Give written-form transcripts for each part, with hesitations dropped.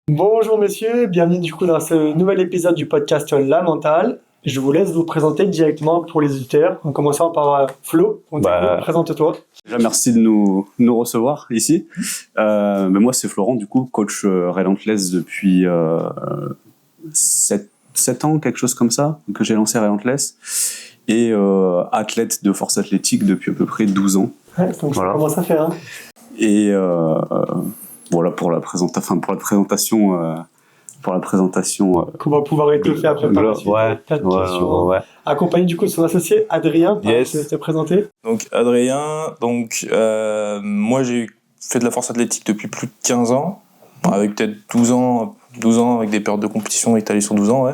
Bonjour messieurs, bienvenue du coup dans ce nouvel épisode du podcast La Mentale. Je vous laisse vous présenter directement pour les auditeurs, en commençant par Flo. Présente-toi. Déjà, merci de nous recevoir ici. Mais moi, c'est Florent, du coup, coach Relentless depuis 7 ans, quelque chose comme ça, que j'ai lancé Relentless. Et athlète de force athlétique depuis à peu près 12 ans. Ouais, donc voilà. Ça commence à faire. Hein. Et voilà pour la présentation. Qu'on va pouvoir étoffer après par la suite. Ouais. Accompagné du coup de son associé Adrien. Yes. Je vais te présenter. Donc Adrien, moi j'ai fait de la force athlétique depuis plus de 15 ans, avec peut-être 12 ans avec des périodes de compétition étalées sur 12 ans, ouais.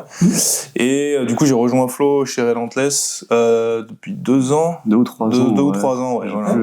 Et du coup j'ai rejoint Flo chez Relentless depuis 2 ans. 2 ou 3 ans. 2 ou 3 ans, ouais. Voilà.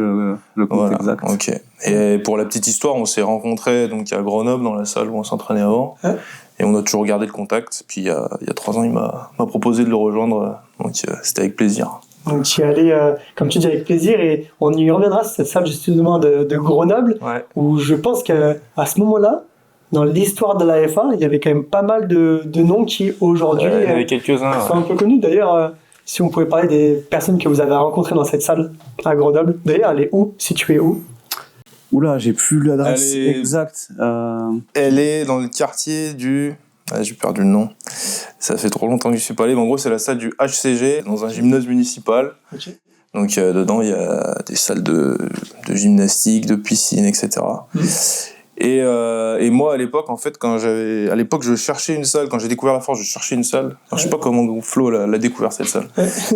Le compte exact. Ok. Et pour la petite histoire, on s'est rencontrés donc à Grenoble dans la salle où on s'entraînait avant. Ouais. Et on a toujours gardé le contact. Puis il y a 3 ans, il m'a proposé de le rejoindre. Donc c'était avec plaisir. Donc tu y allais, comme tu dis, avec plaisir. Et on y reviendra, cette salle justement de Grenoble. Ouais. Où je pense qu'à ce moment-là, dans l'histoire de la F1, il y avait quand même pas mal de noms qui aujourd'hui il y en avait quelques-uns, sont un peu connus. D'ailleurs, si on pouvait parler des personnes que vous avez rencontrées dans cette salle à Grenoble. D'ailleurs, elle est où? Située où? Oula, j'ai plus l'adresse exacte. Elle est dans le quartier du... Ah, j'ai perdu le nom. Ça fait trop longtemps que je suis pas allé. Mais en gros, c'est la salle du HCG, dans un gymnase municipal. Okay. Donc, dedans, il y a des salles de gymnastique, de piscine, etc. Et moi, à l'époque, en fait, je cherchais une salle. Quand j'ai découvert la force, je cherchais une salle. Alors, je sais pas comment Flo l'a découvert, cette salle.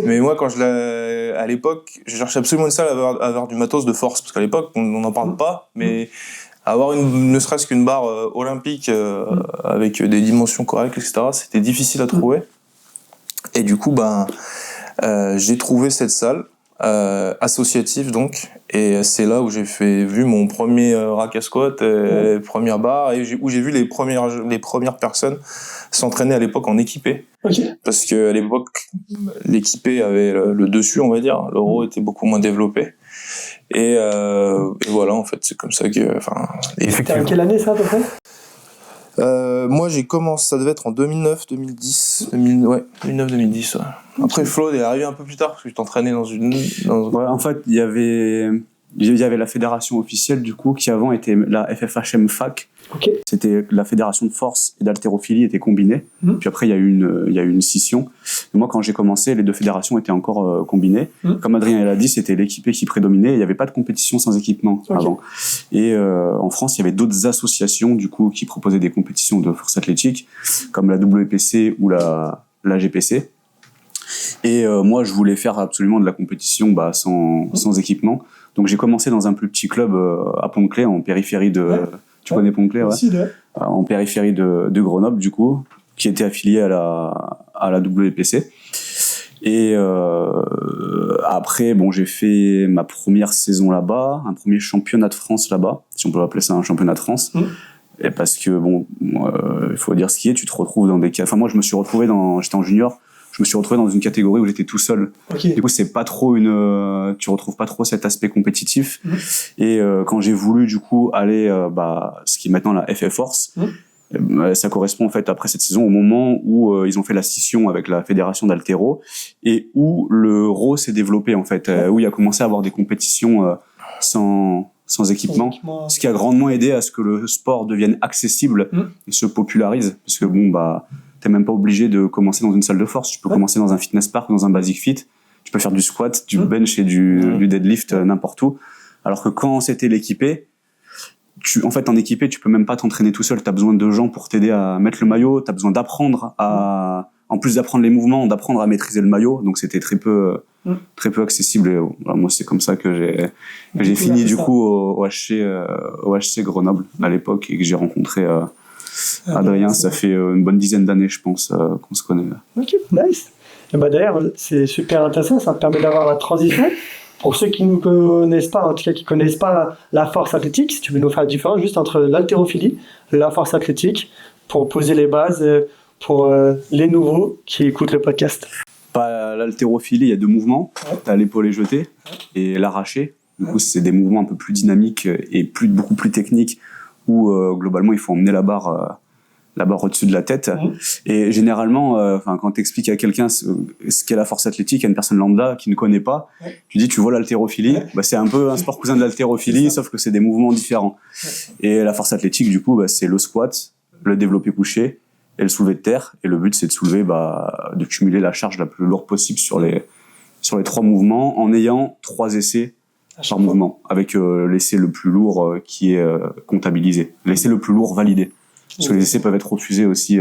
Mais moi, à l'époque, je cherchais absolument une salle à avoir du matos de force. Parce qu'à l'époque, on n'en parle pas, mais avoir ne serait-ce qu'une barre olympique avec des dimensions correctes, etc., c'était difficile à trouver. Et du coup, j'ai trouvé cette salle. Associatif donc, et c'est là où j'ai vu mon premier rack à squat, première barre, et où j'ai vu les premières personnes s'entraîner à l'époque en équipé. Okay. Parce que à l'époque l'équipé avait le dessus, on va dire, l'euro était beaucoup moins développé, et voilà, en fait c'est comme ça que C'était en quelle année ça à peu près? Moi j'ai commencé, ça devait être en 2009-2010. 2009-2010. Ouais. Après Flo est arrivé un peu plus tard parce que je t'entraînais dans une... Ouais, en fait, il y avait la fédération officielle du coup qui avant était la FFHM FAC. Okay. C'était la fédération de force et d'haltérophilie était combinée. Puis après il y a eu une scission. Et moi quand j'ai commencé, les deux fédérations étaient encore combinées. Comme Adrien l'a dit, c'était l'équipé qui prédominait. Il n'y avait pas de compétition sans équipement avant. Et en France, il y avait d'autres associations du coup qui proposaient des compétitions de force athlétique, comme la WPC ou la GPC. Et moi, je voulais faire absolument de la compétition sans équipement. Donc j'ai commencé dans un plus petit club à Pont-de-Clair, en périphérie de... Tu connais Pont-de-Clair, en périphérie de Grenoble, du coup, qui était affilié à la WPC. Et après, j'ai fait ma première saison là-bas, un premier championnat de France là-bas, si on peut appeler ça un championnat de France. Et parce que, il faut dire ce qui est, tu te retrouves dans des cas... Enfin, moi, je me suis retrouvé j'étais en junior, je me suis retrouvé dans une catégorie où j'étais tout seul. Okay. Du coup, c'est pas trop tu retrouves pas trop cet aspect compétitif. Et quand j'ai voulu du coup aller, ce qui est maintenant la FF Force, ça correspond en fait après cette saison au moment où ils ont fait la scission avec la fédération d'haltéro et où le RO s'est développé en fait, où il a commencé à avoir des compétitions sans équipement, ce qui a grandement aidé à ce que le sport devienne accessible et se popularise, parce que t'es même pas obligé de commencer dans une salle de force. Tu peux commencer dans un fitness park, dans un basic fit. Tu peux faire du squat, du bench et du deadlift n'importe où. Alors que quand c'était l'équipé, en équipé, tu peux même pas t'entraîner tout seul. T'as besoin de gens pour t'aider à mettre le maillot. T'as besoin d'apprendre en plus d'apprendre les mouvements, d'apprendre à maîtriser le maillot. Donc c'était très peu accessible. Et, moi, c'est comme ça que j'ai fini du coup au HC Grenoble à l'époque et que j'ai rencontré Adrien. Ça fait une bonne dizaine d'années, je pense, qu'on se connaît. Ok, nice. Et d'ailleurs, c'est super intéressant, ça me permet d'avoir la transition. Pour ceux qui ne connaissent pas, en tout cas qui ne connaissent pas la force athlétique, si tu veux nous faire la différence juste entre l'haltérophilie et la force athlétique, pour poser les bases pour les nouveaux qui écoutent le podcast. L'haltérophilie, il y a 2 mouvements. T'as l'épaulé jeté et l'arraché. Du coup, c'est des mouvements un peu plus dynamiques et beaucoup plus techniques où globalement il faut emmener la barre la barre au-dessus de la tête. Et généralement, quand t'expliques à quelqu'un ce qu'est la force athlétique à une personne lambda qui ne connaît pas, tu dis tu vois l'haltérophilie, c'est un peu un sport cousin de l'haltérophilie, sauf que c'est des mouvements différents. Et la force athlétique, du coup, c'est le squat, le développé couché et le soulevé de terre. Et le but, c'est de soulever, de cumuler la charge la plus lourde possible sur les 3 mouvements en ayant 3 essais par mouvement, avec l'essai le plus lourd qui est comptabilisé, l'essai le plus lourd validé. Parce que les essais peuvent être refusés aussi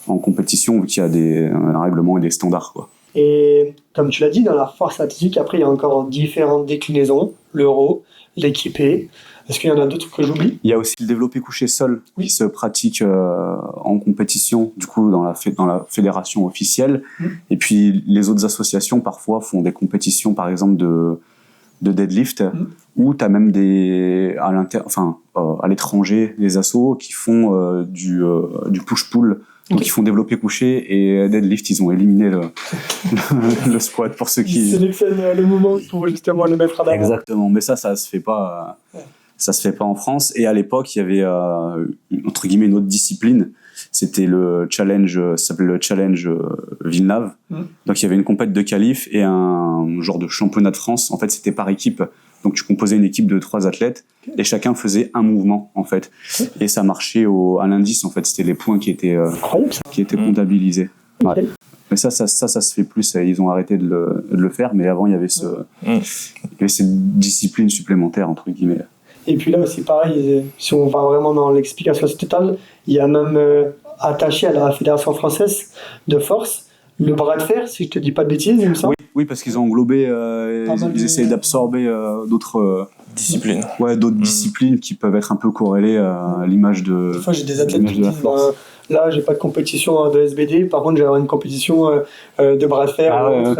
en compétition, vu qu'il y a un règlement et des standards, quoi. Et comme tu l'as dit, dans la force athlétique, après, il y a encore différentes déclinaisons, l'euro, l'équipé. Est-ce qu'il y en a d'autres que j'oublie? Il y a aussi le développé couché sol qui se pratique en compétition, du coup, dans la fédération officielle. Et puis, les autres associations, parfois, font des compétitions, par exemple, de deadlift, où tu as même à l'étranger, des assos qui font du push-pull. Donc, ils font développer couché et deadlift, ils ont éliminé le squat pour ceux qui... Ils sélectionnent le moment pour justement le mettre en avant. Exactement, mais ça se fait pas... Ça se fait pas en France. Et à l'époque, il y avait, entre guillemets, une autre discipline. C'était le challenge, ça s'appelait le challenge Villeneuve. Donc, il y avait une compète de qualif et un genre de championnat de France. En fait, c'était par équipe. Donc, tu composais une équipe de 3 athlètes et chacun faisait un mouvement, en fait. Et ça marchait à l'indice, en fait. C'était les points qui étaient comptabilisés. Ouais. Mais ça se fait plus. Ils ont arrêté de le faire. Mais avant, il y avait cette discipline supplémentaire, entre guillemets. Et puis là aussi, pareil, si on va vraiment dans l'explication totale, il y a même attaché à la Fédération française de force le bras de fer, si je te dis pas de bêtises, il me semble. Oui, parce qu'ils ont englobé, ils essaient d'absorber d'autres disciplines. D'autres disciplines qui peuvent être un peu corrélées à l'image de. Des fois, j'ai des athlètes qui disent là, j'ai pas de compétition de SBD, par contre, j'ai une compétition de bras de fer.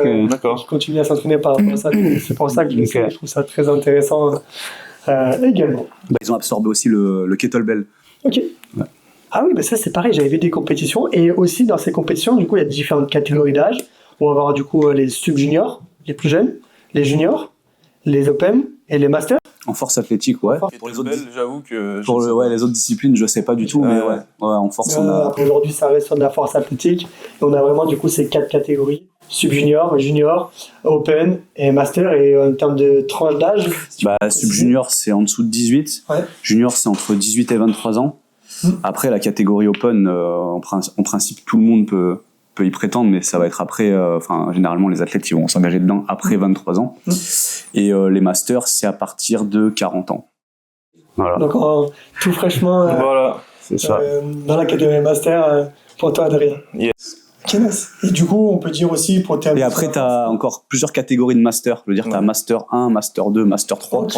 Qui continue à s'entraîner par rapport à ça. C'est pour ça que je trouve ça très intéressant. Également. Ils ont absorbé aussi le kettlebell. Ok. Ouais. Ah oui, ça c'est pareil, j'avais vu des compétitions et aussi dans ces compétitions, du coup, il y a différentes catégories d'âge. On va avoir du coup les sub-juniors, les plus jeunes, les juniors, les open et les masters. En force athlétique, ouais. Pour les autres, j'avoue que les autres disciplines, je sais pas du tout, mais en force on a. Aujourd'hui, ça reste sur de la force athlétique. Et on a vraiment du coup ces 4 catégories. Sub-junior, junior, open et master. Et en termes de tranche d'âge, sub-junior, c'est en dessous de 18. Ouais. Junior, c'est entre 18 et 23 ans. Après, la catégorie open, en principe, tout le monde peut y prétendre, mais ça va être après, généralement, les athlètes, ils vont s'engager dedans après 23 ans. Et les masters, c'est à partir de 40 ans. Voilà. Donc, tout fraîchement, voilà, c'est ça. Dans la catégorie master, pour toi, Adrien. Yes. Et du coup, on peut dire aussi pour terminer. Et après, t'as encore plusieurs catégories de master. Je veux dire, t'as master 1, master 2, master 3.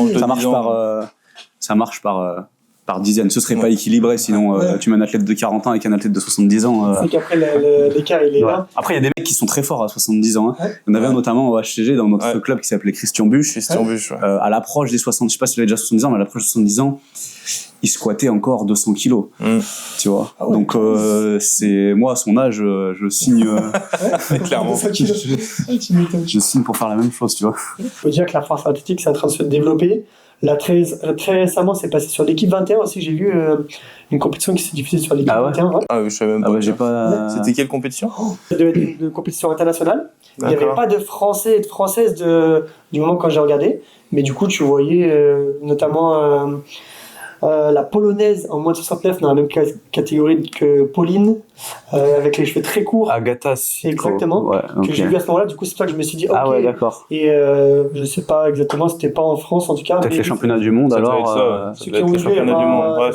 Ça marche par dizaines. Ce serait pas équilibré, sinon tu mets un athlète de 40 ans avec un athlète de 70 ans. C'est qu'après, l'écart, il est là. Après, il y a des mecs qui sont très forts à 70 ans. Hein. On avait un notamment au HCG dans notre club qui s'appelait Christian Buch. À l'approche des 60, je sais pas s'il avait déjà 70 ans, mais à l'approche des 70 ans, il squattait encore 200 kilos. Tu vois. Donc, moi, à son âge, je signe, clairement. Je signe pour faire la même chose, tu vois. Il faut dire que la force athlétique, c'est en train de se développer. Là, très récemment, c'est passé sur l'équipe 21 aussi. J'ai vu une compétition qui s'est diffusée sur l'équipe 21. Ouais. Ah oui, je savais même pas. J'ai pas... C'était quelle compétition? de compétition internationale. Il n'y avait pas de Français et de Françaises du moment quand j'ai regardé. Mais du coup, tu voyais notamment la polonaise en moins de 69 dans la même catégorie que Pauline, avec les cheveux très courts. Agatha, exactement. Que j'ai vu à ce moment-là. Du coup, c'est ça que je me suis dit. Ah ouais, d'accord. Et je sais pas exactement, c'était pas en France en tout cas. Peut-être les championnats du monde alors. Ceux qui ont les championnats du monde.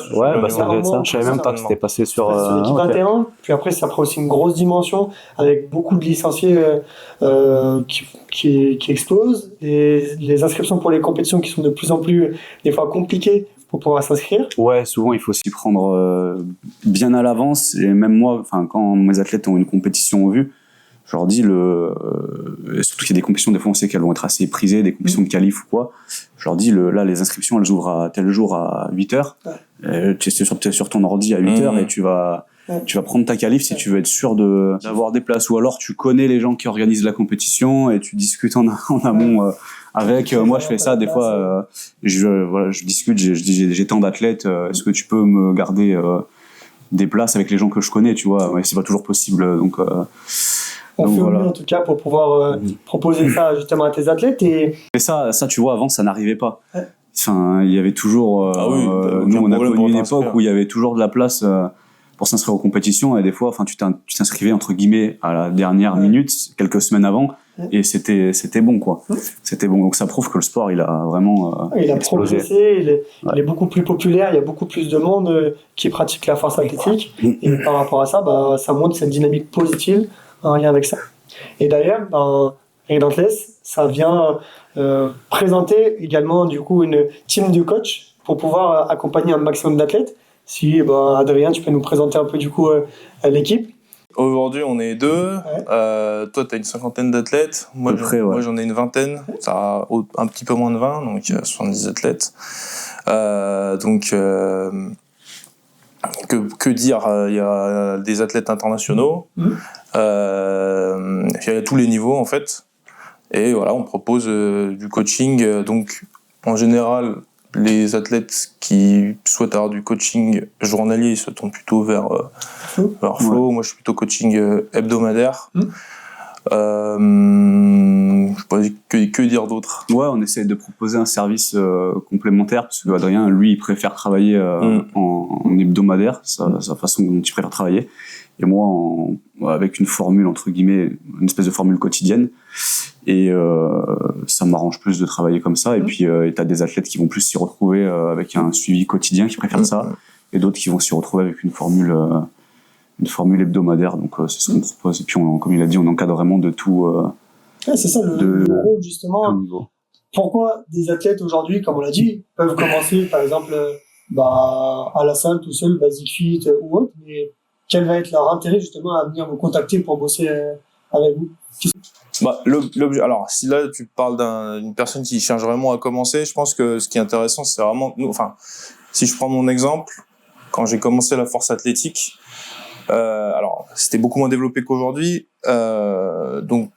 Ça devait être ça. Je savais même pas que c'était passé sur l'équipe 21. Puis après, ça prend aussi une grosse dimension avec beaucoup de licenciés qui explosent. Les inscriptions pour les compétitions qui sont de plus en plus des fois compliquées pour pouvoir s'inscrire. Ouais, souvent il faut s'y prendre bien à l'avance. Et même moi, quand mes athlètes ont une compétition en vue, je leur dis surtout qu'il y a des compétitions, des fois on sait qu'elles vont être assez prisées, des compétitions de qualif ou quoi. Je leur dis là les inscriptions elles ouvrent à tel jour à 8h. Tu es sur ton ordi à 8h et tu vas prendre ta qualif si tu veux être sûr d'avoir des places, ou alors tu connais les gens qui organisent la compétition et tu discutes en amont avec. Moi je fais ça des fois, je discute, je dis j'ai tant d'athlètes, est-ce que tu peux me garder des places avec les gens que je connais, tu vois. Ouais, c'est pas toujours possible, donc on fait au mieux en tout cas pour pouvoir proposer ça justement à tes athlètes. Et ça, tu vois, avant ça n'arrivait pas. Ouais. Enfin, il y avait toujours. Nous, on a connu une époque où il y avait toujours de la place pour s'inscrire aux compétitions, et des fois, enfin, tu t'inscrivais entre guillemets à la dernière minute, quelques semaines avant, et c'était bon, quoi. C'était bon. Donc ça prouve que le sport, il a vraiment il a progressé, il est beaucoup plus populaire, il y a beaucoup plus de monde qui pratique la force athlétique, et par rapport à ça, ça montre cette dynamique positive en lien avec ça. Et d'ailleurs, Relentless, ça vient présenter également du coup une team de coach pour pouvoir accompagner un maximum d'athlètes. Si Adrien, tu peux nous présenter un peu du coup l'équipe. Aujourd'hui, on est 2. Toi, tu as une 50aine d'athlètes. Moi, j'en ai une 20aine. Ça a un petit peu moins de 20, donc 70 athlètes. Que dire, il y a des athlètes internationaux. Il y a tous les niveaux, en fait. Et voilà, on propose du coaching. Donc, en général, les athlètes qui souhaitent avoir du coaching journalier, ils se tournent plutôt vers Flow. Moi, je suis plutôt coaching hebdomadaire. Je sais pas que dire d'autre. Ouais, on essaie de proposer un service complémentaire, parce que Adrien, lui, il préfère travailler en hebdomadaire, sa façon dont il préfère travailler. Et moi, avec une formule, entre guillemets, une espèce de formule quotidienne. Et ça m'arrange plus de travailler comme ça. Et puis, t'as des athlètes qui vont plus s'y retrouver avec un suivi quotidien, qui préfèrent ça. Et d'autres qui vont s'y retrouver avec une formule hebdomadaire. Donc, c'est ce qu'on propose. Et puis, comme il a dit, on encadre vraiment de tout. C'est ça le rôle, justement. Pourquoi des athlètes aujourd'hui, comme on l'a dit, peuvent commencer, par exemple, à la salle tout seul, Basic Fit ou autre, mais quel va être leur intérêt, justement, à venir vous contacter pour bosser avec vous? Alors, si là tu parles d'une personne qui cherche vraiment à commencer, je pense que ce qui est intéressant, c'est vraiment si je prends mon exemple, quand j'ai commencé la force athlétique, alors c'était beaucoup moins développé qu'aujourd'hui, donc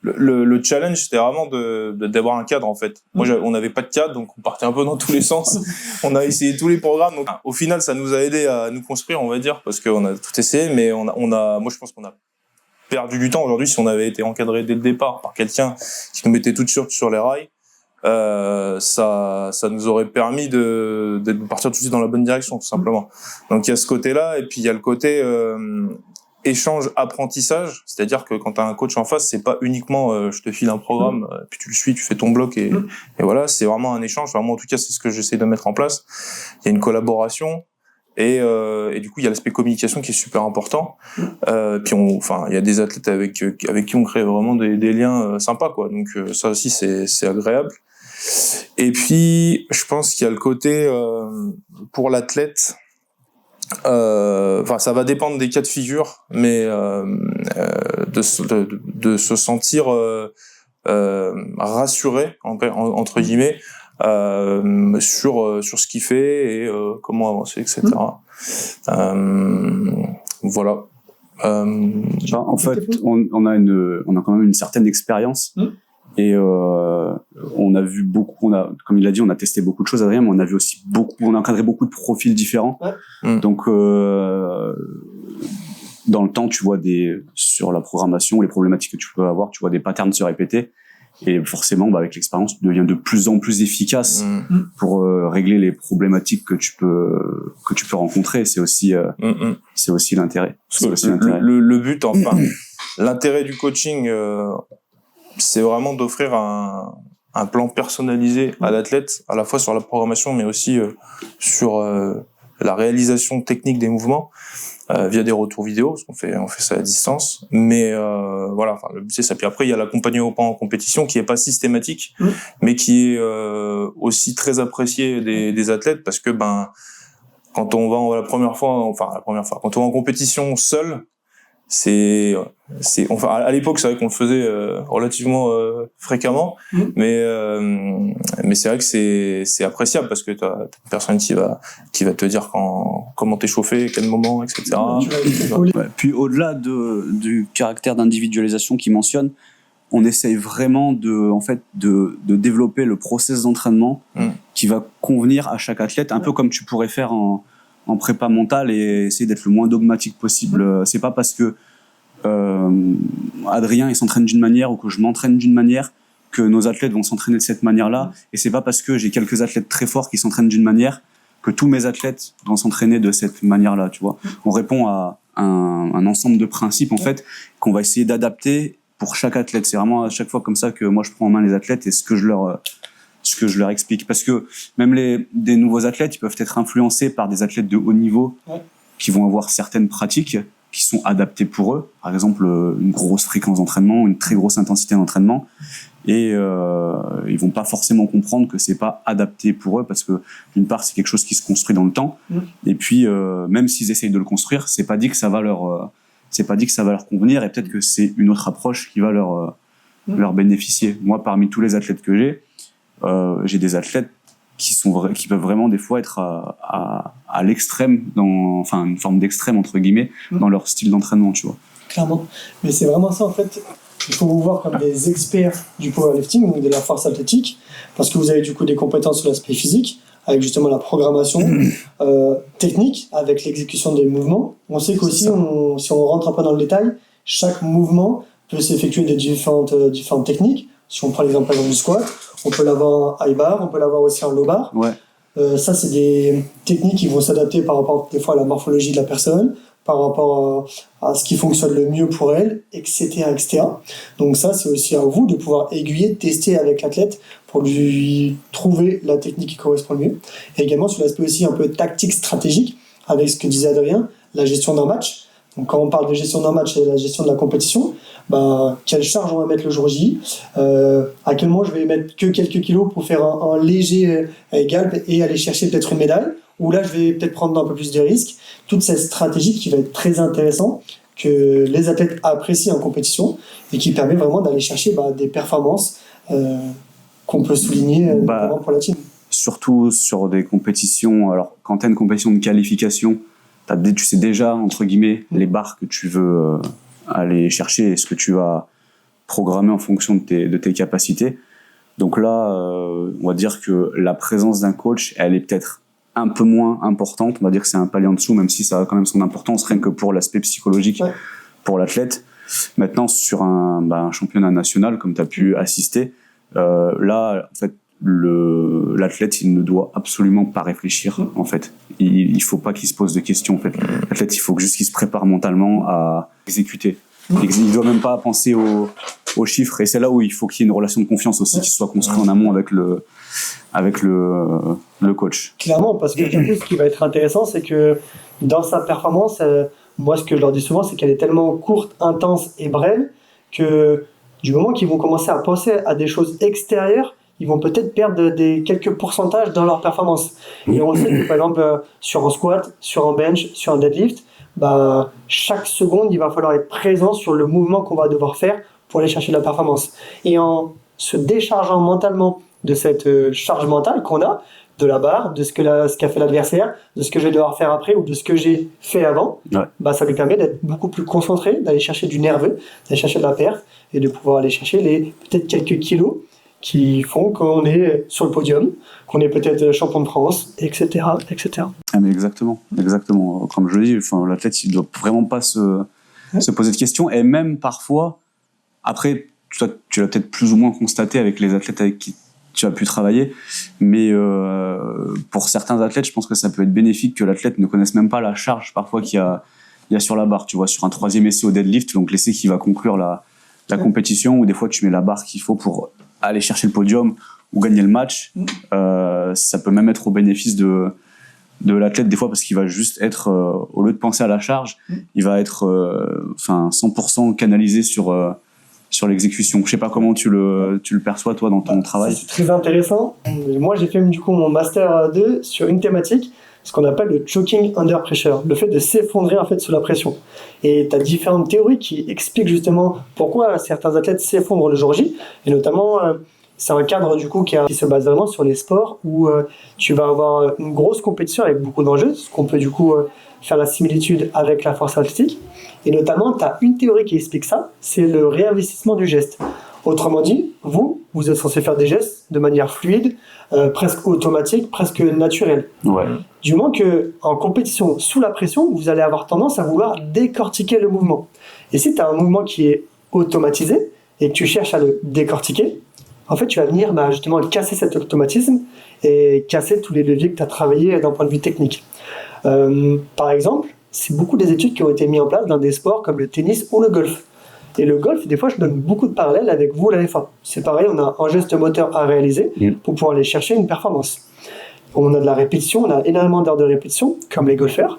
le challenge c'était vraiment d'avoir un cadre en fait. Moi on n'avait pas de cadre, donc on partait un peu dans tous les sens. On a essayé tous les programmes, donc au final ça nous a aidé à nous construire, on va dire, parce qu'on a tout essayé, mais moi je pense qu'on a perdu du temps aujourd'hui. Si on avait été encadré dès le départ par quelqu'un qui nous mettait tout de suite sur les rails, ça nous aurait permis de partir tout de suite dans la bonne direction, tout simplement. Donc il y a ce côté-là, et puis il y a le côté échange apprentissage, c'est-à-dire que quand tu as un coach en face, c'est pas uniquement je te file un programme, puis tu le suis, tu fais ton bloc et voilà, c'est vraiment un échange. Moi en tout cas, c'est ce que j'essaie de mettre en place. Il y a une collaboration. Et du coup, il y a l'aspect communication qui est super important. Puis il y a des athlètes avec qui on crée vraiment des liens sympas, quoi. Donc ça aussi, c'est agréable. Et puis, je pense qu'il y a le côté pour l'athlète. Ça va dépendre des cas de figure, mais de se sentir rassuré entre guillemets. Sur ce qu'il fait et comment avancer, etc. Voilà. En fait, on a quand même une certaine expérience et on a vu beaucoup. Comme il a dit, on a testé beaucoup de choses, Adrien, mais on a vu aussi on a encadré beaucoup de profils différents. Donc dans le temps, tu vois sur la programmation, les problématiques que tu peux avoir, tu vois des patterns se répéter. Et forcément, avec l'expérience, tu deviens de plus en plus efficace pour régler les problématiques que tu peux rencontrer. C'est aussi l'intérêt. Le but, l'intérêt du coaching, c'est vraiment d'offrir un plan personnalisé à l'athlète, à la fois sur la programmation, mais aussi sur la réalisation technique des mouvements. Via des retours vidéo, parce qu'on fait ça à distance, mais voilà, le but c'est ça. Puis après il y a l'accompagnement en compétition qui est pas systématique, mais qui est aussi très apprécié des athlètes, parce que quand on va la première fois, quand on va en compétition seul, à l'époque c'est vrai qu'on le faisait relativement fréquemment, mais c'est vrai que c'est appréciable, parce que t'as une personne qui va te dire comment t'échauffer, quel moment, etc. Puis au-delà du caractère d'individualisation qu'il mentionne, on essaye vraiment de développer le process d'entraînement qui va convenir à chaque athlète, un peu comme tu pourrais faire en prépa mentale et essayer d'être le moins dogmatique possible. C'est pas parce que Adrien il s'entraîne d'une manière ou que je m'entraîne d'une manière que nos athlètes vont s'entraîner de cette manière-là, et c'est pas parce que j'ai quelques athlètes très forts qui s'entraînent d'une manière que tous mes athlètes vont s'entraîner de cette manière-là, tu vois. On répond à un ensemble de principes en fait qu'on va essayer d'adapter pour chaque athlète. C'est vraiment à chaque fois comme ça que moi je prends en main les athlètes et ce que je leur explique, parce que même des nouveaux athlètes, ils peuvent être influencés par des athlètes de haut niveau qui vont avoir certaines pratiques qui sont adaptées pour eux, par exemple une grosse fréquence d'entraînement, une très grosse intensité d'entraînement, et ils vont pas forcément comprendre que c'est pas adapté pour eux, parce que d'une part c'est quelque chose qui se construit dans le temps, et puis même s'ils essayent de le construire, c'est pas dit que ça va leur convenir, et peut-être que c'est une autre approche qui va leur bénéficier. Moi, parmi tous les athlètes que j'ai des athlètes qui peuvent vraiment des fois être à l'extrême, enfin une forme d'extrême entre guillemets, dans leur style d'entraînement, tu vois. Clairement, mais c'est vraiment ça en fait. Il faut vous voir comme des experts du powerlifting, donc de la force athlétique, parce que vous avez du coup des compétences sur l'aspect physique, avec justement la programmation technique, avec l'exécution des mouvements. On sait qu'aussi, si on rentre un peu dans le détail, chaque mouvement peut s'effectuer de différentes techniques. Si on prend l'exemple par exemple du squat, on peut l'avoir en high bar, on peut l'avoir aussi en low bar. Ça, c'est des techniques qui vont s'adapter par rapport des fois à la morphologie de la personne, par rapport à ce qui fonctionne le mieux pour elle, etc., etc. Donc ça, c'est aussi à vous de pouvoir aiguiller, tester avec l'athlète pour lui trouver la technique qui correspond le mieux. Et également sur l'aspect aussi un peu tactique stratégique, avec ce que disait Adrien, la gestion d'un match. Donc quand on parle de gestion d'un match et la gestion de la compétition, quelle charge on va mettre le jour J, à quel moment je vais mettre que quelques kilos pour faire un léger égal et aller chercher peut-être une médaille, ou là je vais peut-être prendre un peu plus de risques. Toute cette stratégie qui va être très intéressante, que les athlètes apprécient en compétition et qui permet vraiment d'aller chercher des performances qu'on peut souligner notamment pour la team. Surtout sur des compétitions, alors quand tu as une compétition de qualification, tu sais déjà, entre guillemets, les barres que tu veux aller chercher et ce que tu vas programmer en fonction de tes capacités. Donc là, on va dire que la présence d'un coach, elle est peut-être un peu moins importante. On va dire que c'est un palier en dessous, même si ça a quand même son importance, rien que pour l'aspect psychologique pour l'athlète. Maintenant, sur un championnat national, comme tu as pu assister, là, en fait, l'athlète, il ne doit absolument pas réfléchir, en fait. Il faut pas qu'il se pose de questions, en fait. L'athlète, il faut juste qu'il se prépare mentalement à exécuter. Il doit même pas penser aux chiffres, et c'est là où il faut qu'il y ait une relation de confiance aussi qui soit construite en amont avec le coach. Clairement, parce que du coup, ce qui va être intéressant, c'est que dans sa performance, moi, ce que je leur dis souvent, c'est qu'elle est tellement courte, intense et brève que du moment qu'ils vont commencer à penser à des choses extérieures, ils vont peut-être perdre quelques pourcentages dans leur performance. Et on sait que, par exemple, sur un squat, sur un bench, sur un deadlift, chaque seconde, il va falloir être présent sur le mouvement qu'on va devoir faire pour aller chercher de la performance. Et en se déchargeant mentalement de cette charge mentale qu'on a, de la barre, de ce qu'a fait l'adversaire, de ce que je vais devoir faire après ou de ce que j'ai fait avant, ça lui permet d'être beaucoup plus concentré, d'aller chercher du nerveux, d'aller chercher de la perte et de pouvoir aller chercher peut-être quelques kilos qui font qu'on est sur le podium, qu'on est peut-être champion de France, etc., etc. Ah mais exactement. Comme je le dis, l'athlète, il ne doit vraiment pas se poser de questions. Et même parfois, après, toi, tu l'as peut-être plus ou moins constaté avec les athlètes avec qui tu as pu travailler, mais pour certains athlètes, je pense que ça peut être bénéfique que l'athlète ne connaisse même pas la charge parfois qu'il y a sur la barre. Tu vois, sur un 3e essai au deadlift, donc l'essai qui va conclure la compétition, où des fois tu mets la barre qu'il faut pour aller chercher le podium ou gagner le match, ça peut même être au bénéfice de l'athlète des fois, parce qu'il va juste être, au lieu de penser à la charge, il va être 100% canalisé sur l'exécution. Je sais pas comment tu le perçois toi dans ton travail. C'est très intéressant. Moi j'ai fait du coup mon master 2 sur une thématique, ce qu'on appelle le choking under pressure, le fait de s'effondrer en fait sous la pression. Et tu as différentes théories qui expliquent justement pourquoi certains athlètes s'effondrent le jour J, et notamment c'est un cadre du coup qui se base vraiment sur les sports où tu vas avoir une grosse compétition avec beaucoup d'enjeux, ce qu'on peut du coup faire la similitude avec la force athlétique. Et notamment, tu as une théorie qui explique ça, c'est le réinvestissement du geste. Autrement dit, vous vous êtes censé faire des gestes de manière fluide, presque automatique, presque naturelle. Ouais. Du moment qu'en compétition, sous la pression, vous allez avoir tendance à vouloir décortiquer le mouvement. Et si tu as un mouvement qui est automatisé et que tu cherches à le décortiquer, en fait, tu vas venir justement casser cet automatisme et casser tous les leviers que tu as travaillés d'un point de vue technique. Par exemple, c'est beaucoup des études qui ont été mises en place dans des sports comme le tennis ou le golf. Et le golf, des fois, je donne beaucoup de parallèles avec vous, la F1. C'est pareil, on a un geste moteur à réaliser pour pouvoir aller chercher une performance. On a de la répétition, on a énormément d'heures de répétition, comme les golfeurs.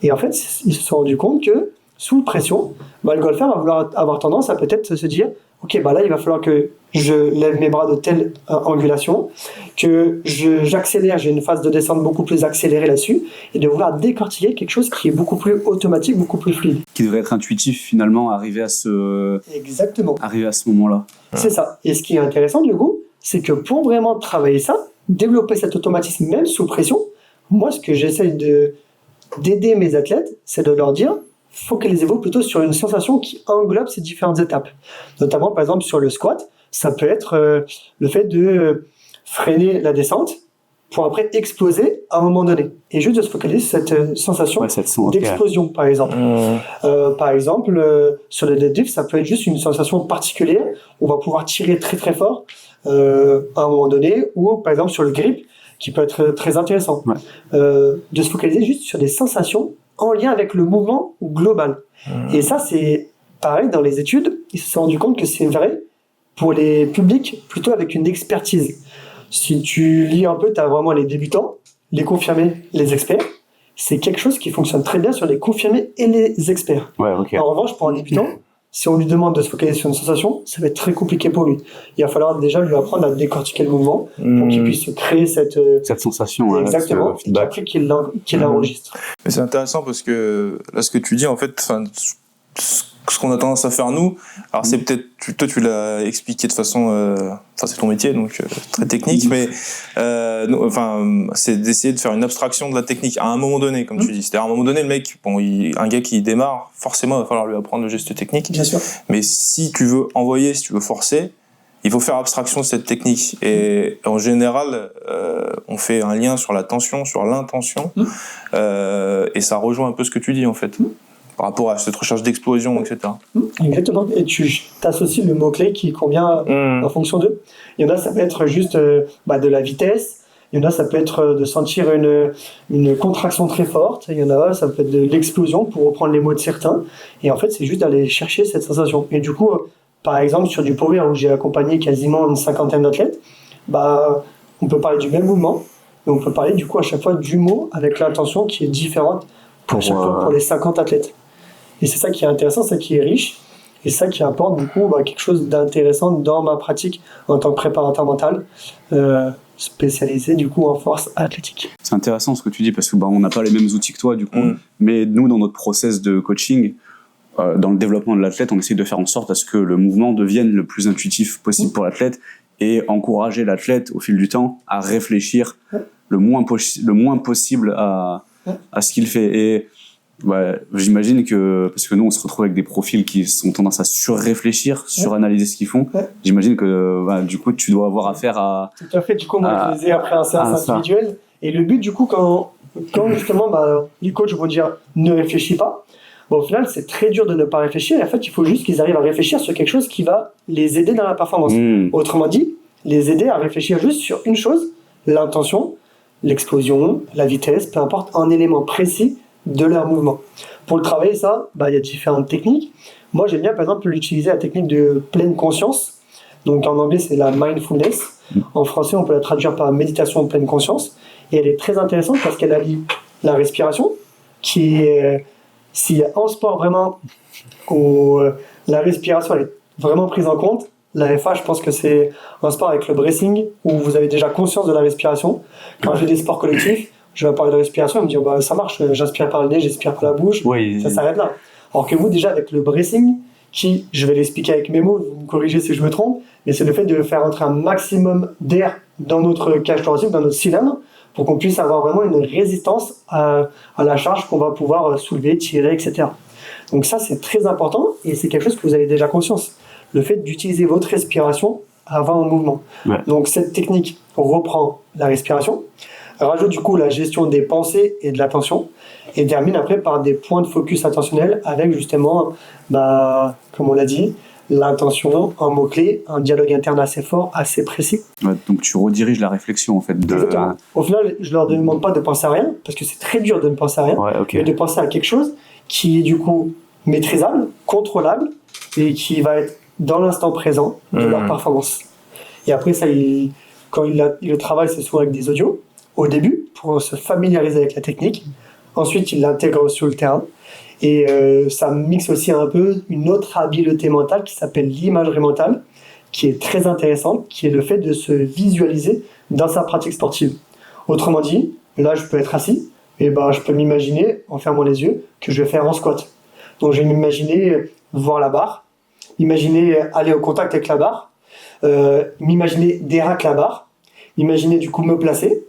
Et en fait, ils se sont rendus compte que, sous pression, le golfeur va vouloir avoir tendance à peut-être se dire « Ok, là, il va falloir que je lève mes bras de telle angulation, que j'accélère, j'ai une phase de descente beaucoup plus accélérée là-dessus, et de vouloir décortiquer quelque chose qui est beaucoup plus automatique, beaucoup plus fluide. » Qui devrait être intuitif, finalement, Exactement. Arriver à ce moment-là. C'est ça. Et ce qui est intéressant, du coup, c'est que pour vraiment travailler ça, développer cet automatisme même sous pression, moi, ce que j'essaie d'aider mes athlètes, c'est de leur dire focalisez-vous plutôt sur une sensation qui englobe ces différentes étapes. Notamment, par exemple, sur le squat, ça peut être le fait de freiner la descente pour après exploser à un moment donné. Et juste de se focaliser sur cette sensation d'explosion, par exemple. Par exemple, sur le deadlift, ça peut être juste une sensation particulière. On va pouvoir tirer très très fort à un moment donné, ou par exemple sur le grip, qui peut être très intéressant. De se focaliser juste sur des sensations en lien avec le mouvement global. Et ça, c'est pareil dans les études. Ils se sont rendus compte que c'est vrai pour les publics plutôt avec une expertise. Si tu lis un peu, tu as vraiment les débutants, les confirmés, les experts. C'est quelque chose qui fonctionne très bien sur les confirmés et les experts. Ouais, okay. En revanche, pour un débutant, si on lui demande de se focaliser sur une sensation, ça va être très compliqué pour lui. Il va falloir déjà lui apprendre à décortiquer le mouvement pour qu'il puisse créer cette sensation. Exactement, et après qu'il l'enregistre. Mais c'est intéressant parce que là, ce que tu dis, en fait, ce qu'on a tendance à faire nous, alors c'est peut-être, toi tu l'as expliqué de façon, c'est ton métier, donc très technique, mais c'est d'essayer de faire une abstraction de la technique à un moment donné, comme tu dis. C'est-à-dire à un moment donné, le mec, un gars qui démarre, forcément, il va falloir lui apprendre le geste technique. Bien sûr. Mais si tu veux envoyer, si tu veux forcer, il faut faire abstraction de cette technique. Et en général, on fait un lien sur la tension, sur l'intention, et ça rejoint un peu ce que tu dis, en fait. Par rapport à cette recherche d'explosion, etc. Exactement. Et tu t'associes le mot-clé qui convient en fonction d'eux. Il y en a, ça peut être juste de la vitesse. Il y en a, ça peut être de sentir une contraction très forte. Il y en a, ça peut être de l'explosion, pour reprendre les mots de certains. Et en fait, c'est juste d'aller chercher cette sensation. Et du coup, par exemple, sur du power, où j'ai accompagné quasiment une 50aine d'athlètes, on peut parler du même mouvement, mais on peut parler du coup à chaque fois du mot avec l'intention qui est différente pour chaque fois pour les 50 athlètes. Et c'est ça qui est intéressant, c'est ça qui est riche, et ça qui apporte du coup quelque chose d'intéressant dans ma pratique en tant que préparateur mental, spécialisé du coup en force athlétique. C'est intéressant ce que tu dis parce que on n'a pas les mêmes outils que toi du coup, mais nous dans notre process de coaching, dans le développement de l'athlète, on essaie de faire en sorte à ce que le mouvement devienne le plus intuitif possible pour l'athlète et encourager l'athlète au fil du temps à réfléchir le moins possible à ce qu'il fait. Et j'imagine que, parce que nous on se retrouve avec des profils qui ont tendance à surréfléchir, suranalyser ce qu'ils font, j'imagine que du coup tu dois avoir affaire à... Tout à fait, du coup moi je les ai après un séance individuel, et le but du coup quand justement les coachs vont dire ne réfléchis pas, au final c'est très dur de ne pas réfléchir, et en fait il faut juste qu'ils arrivent à réfléchir sur quelque chose qui va les aider dans la performance. Autrement dit, les aider à réfléchir juste sur une chose, l'intention, l'explosion, la vitesse, peu importe, un élément précis de leur mouvement. Pour le travailler ça, il y a différentes techniques. Moi j'aime bien par exemple utiliser la technique de pleine conscience. Donc en anglais c'est la mindfulness. En français on peut la traduire par méditation de pleine conscience. Et elle est très intéressante parce qu'elle allie la respiration, qui est, s'il y a un sport vraiment où la respiration elle est vraiment prise en compte, la FA, je pense que c'est un sport avec le breathing où vous avez déjà conscience de la respiration. Quand j'ai des sports collectifs, je vais parler de respiration, et me dire ça marche, j'inspire par le nez, j'expire par la bouche, ça s'arrête là. Alors que vous, déjà avec le breathing, qui, je vais l'expliquer avec mes mots, vous me corrigez si je me trompe, mais c'est le fait de faire entrer un maximum d'air dans notre cage thoracique, dans notre cylindre, pour qu'on puisse avoir vraiment une résistance à la charge qu'on va pouvoir soulever, tirer, etc. Donc ça, c'est très important, et c'est quelque chose que vous avez déjà conscience. Le fait d'utiliser votre respiration avant un mouvement. Ouais. Donc cette technique reprend la respiration, rajoute du coup la gestion des pensées et de l'attention, et termine après par des points de focus attentionnels avec justement, comme on l'a dit, l'intention, un mot-clé, un dialogue interne assez fort, assez précis. Ouais, donc tu rediriges la réflexion en fait. Au final, je leur demande pas de penser à rien, parce que c'est très dur de ne penser à rien, mais de penser à quelque chose qui est du coup maîtrisable, contrôlable, et qui va être dans l'instant présent de leur performance. Et après ça, quand il le travaille, c'est souvent avec des audios, au début, pour se familiariser avec la technique. Ensuite, il l'intègre sur le terrain. Et ça mixe aussi un peu une autre habileté mentale qui s'appelle l'imagerie mentale, qui est très intéressante, qui est le fait de se visualiser dans sa pratique sportive. Autrement dit, là, je peux être assis, et je peux m'imaginer, en fermant les yeux, que je vais faire un squat. Donc, je vais m'imaginer voir la barre, m'imaginer aller au contact avec la barre, m'imaginer déraquer la barre, m'imaginer du coup me placer,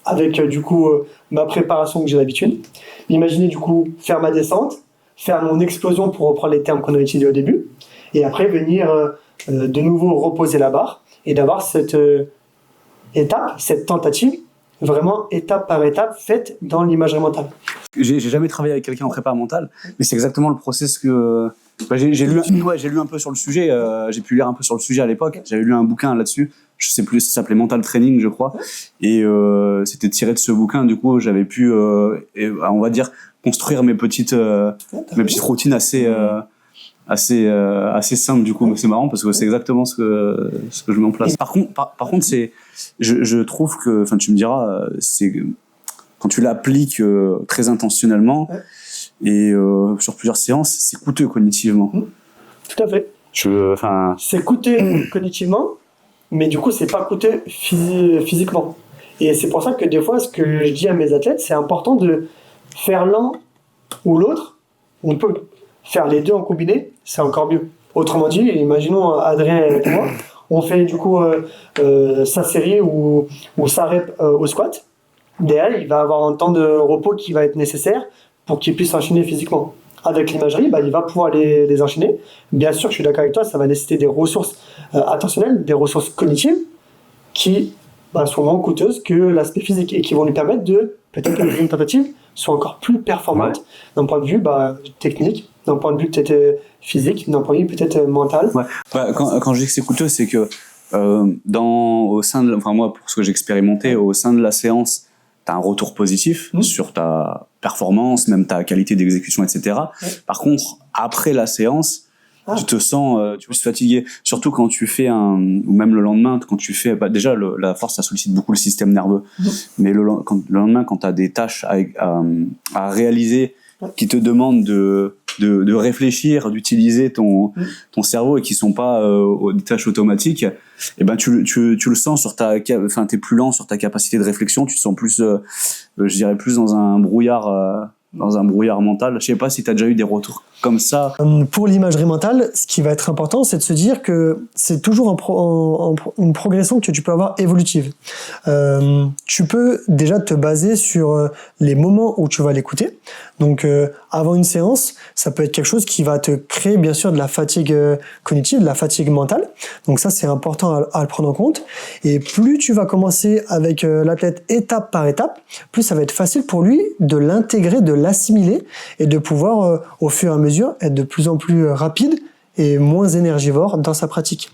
avec du coup ma préparation que j'ai d'habitude. Imaginez du coup faire ma descente, faire mon explosion pour reprendre les termes qu'on a utilisés au début, et après venir de nouveau reposer la barre et d'avoir cette étape, cette tentative, vraiment étape par étape faite dans l'imagerie mentale. J'ai jamais travaillé avec quelqu'un en prépa mentale, mais c'est exactement le process que j'ai lu un peu sur le sujet. J'ai pu lire un peu sur le sujet à l'époque. J'avais lu un bouquin là-dessus. Je sais plus, ça s'appelait Mental Training, je crois. Et c'était tiré de ce bouquin. Du coup, j'avais pu, on va dire, construire mes petites routines assez simples. Du coup, c'est marrant parce que c'est exactement ce que je mets en place. Par contre, je trouve que, enfin, tu me diras, c'est quand tu l'appliques très intentionnellement et sur plusieurs séances, c'est coûteux cognitivement. Tout à fait. C'est coûteux cognitivement, mais du coup, c'est pas coûteux physiquement. Et c'est pour ça que des fois, ce que je dis à mes athlètes, c'est important de faire l'un ou l'autre. On peut faire les deux en combiné, c'est encore mieux. Autrement dit, imaginons Adrien avec moi, on fait du coup sa série ou sa rep au squat. Derrière, il va avoir un temps de repos qui va être nécessaire pour qu'il puisse enchaîner physiquement. Avec l'imagerie, il va pouvoir les enchaîner. Bien sûr, je suis d'accord avec toi, ça va nécessiter des ressources attentionnelles, des ressources cognitives qui sont moins coûteuses que l'aspect physique et qui vont lui permettre de, peut-être que une tentative soit encore plus performante d'un point de vue technique, d'un point de vue peut-être physique, d'un point de vue peut-être mental. Quand je dis que c'est coûteux, c'est que moi, pour ce que j'ai expérimenté, au sein de la séance, t'as un retour positif sur ta performance, même ta qualité d'exécution, etc. Par contre, après la séance, tu te sens plus fatigué. Surtout quand tu fais ou même le lendemain, quand tu fais, déjà, la force, ça sollicite beaucoup le système nerveux. Mais le lendemain, quand t'as des tâches à réaliser qui te demandent de réfléchir, d'utiliser ton cerveau et qui sont pas des tâches automatiques, et tu le sens sur t'es plus lent sur ta capacité de réflexion, tu te sens plus, je dirais plus dans un brouillard mental. Je sais pas si tu as déjà eu des retours comme ça. Pour l'imagerie mentale, ce qui va être important, c'est de se dire que c'est toujours une progression que tu peux avoir évolutive. Tu peux déjà te baser sur les moments où tu vas l'écouter. Donc, avant une séance, ça peut être quelque chose qui va te créer, bien sûr, de la fatigue cognitive, de la fatigue mentale. Donc ça, c'est important à le prendre en compte. Et plus tu vas commencer avec l'athlète étape par étape, plus ça va être facile pour lui de l'intégrer, de l'assimiler et de pouvoir, au fur et à mesure, être de plus en plus rapide et moins énergivore dans sa pratique.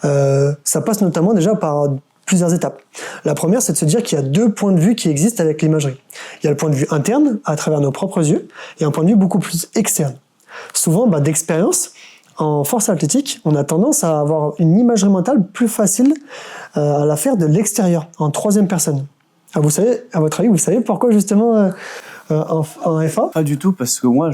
Ça passe notamment déjà par plusieurs étapes. La première, c'est de se dire qu'il y a deux points de vue qui existent avec l'imagerie. Il y a le point de vue interne, à travers nos propres yeux, et un point de vue beaucoup plus externe. Souvent, d'expérience, en force athlétique, on a tendance à avoir une imagerie mentale plus facile à la faire de l'extérieur, en troisième personne. À votre avis, vous savez pourquoi justement en FA? Pas du tout, parce que moi,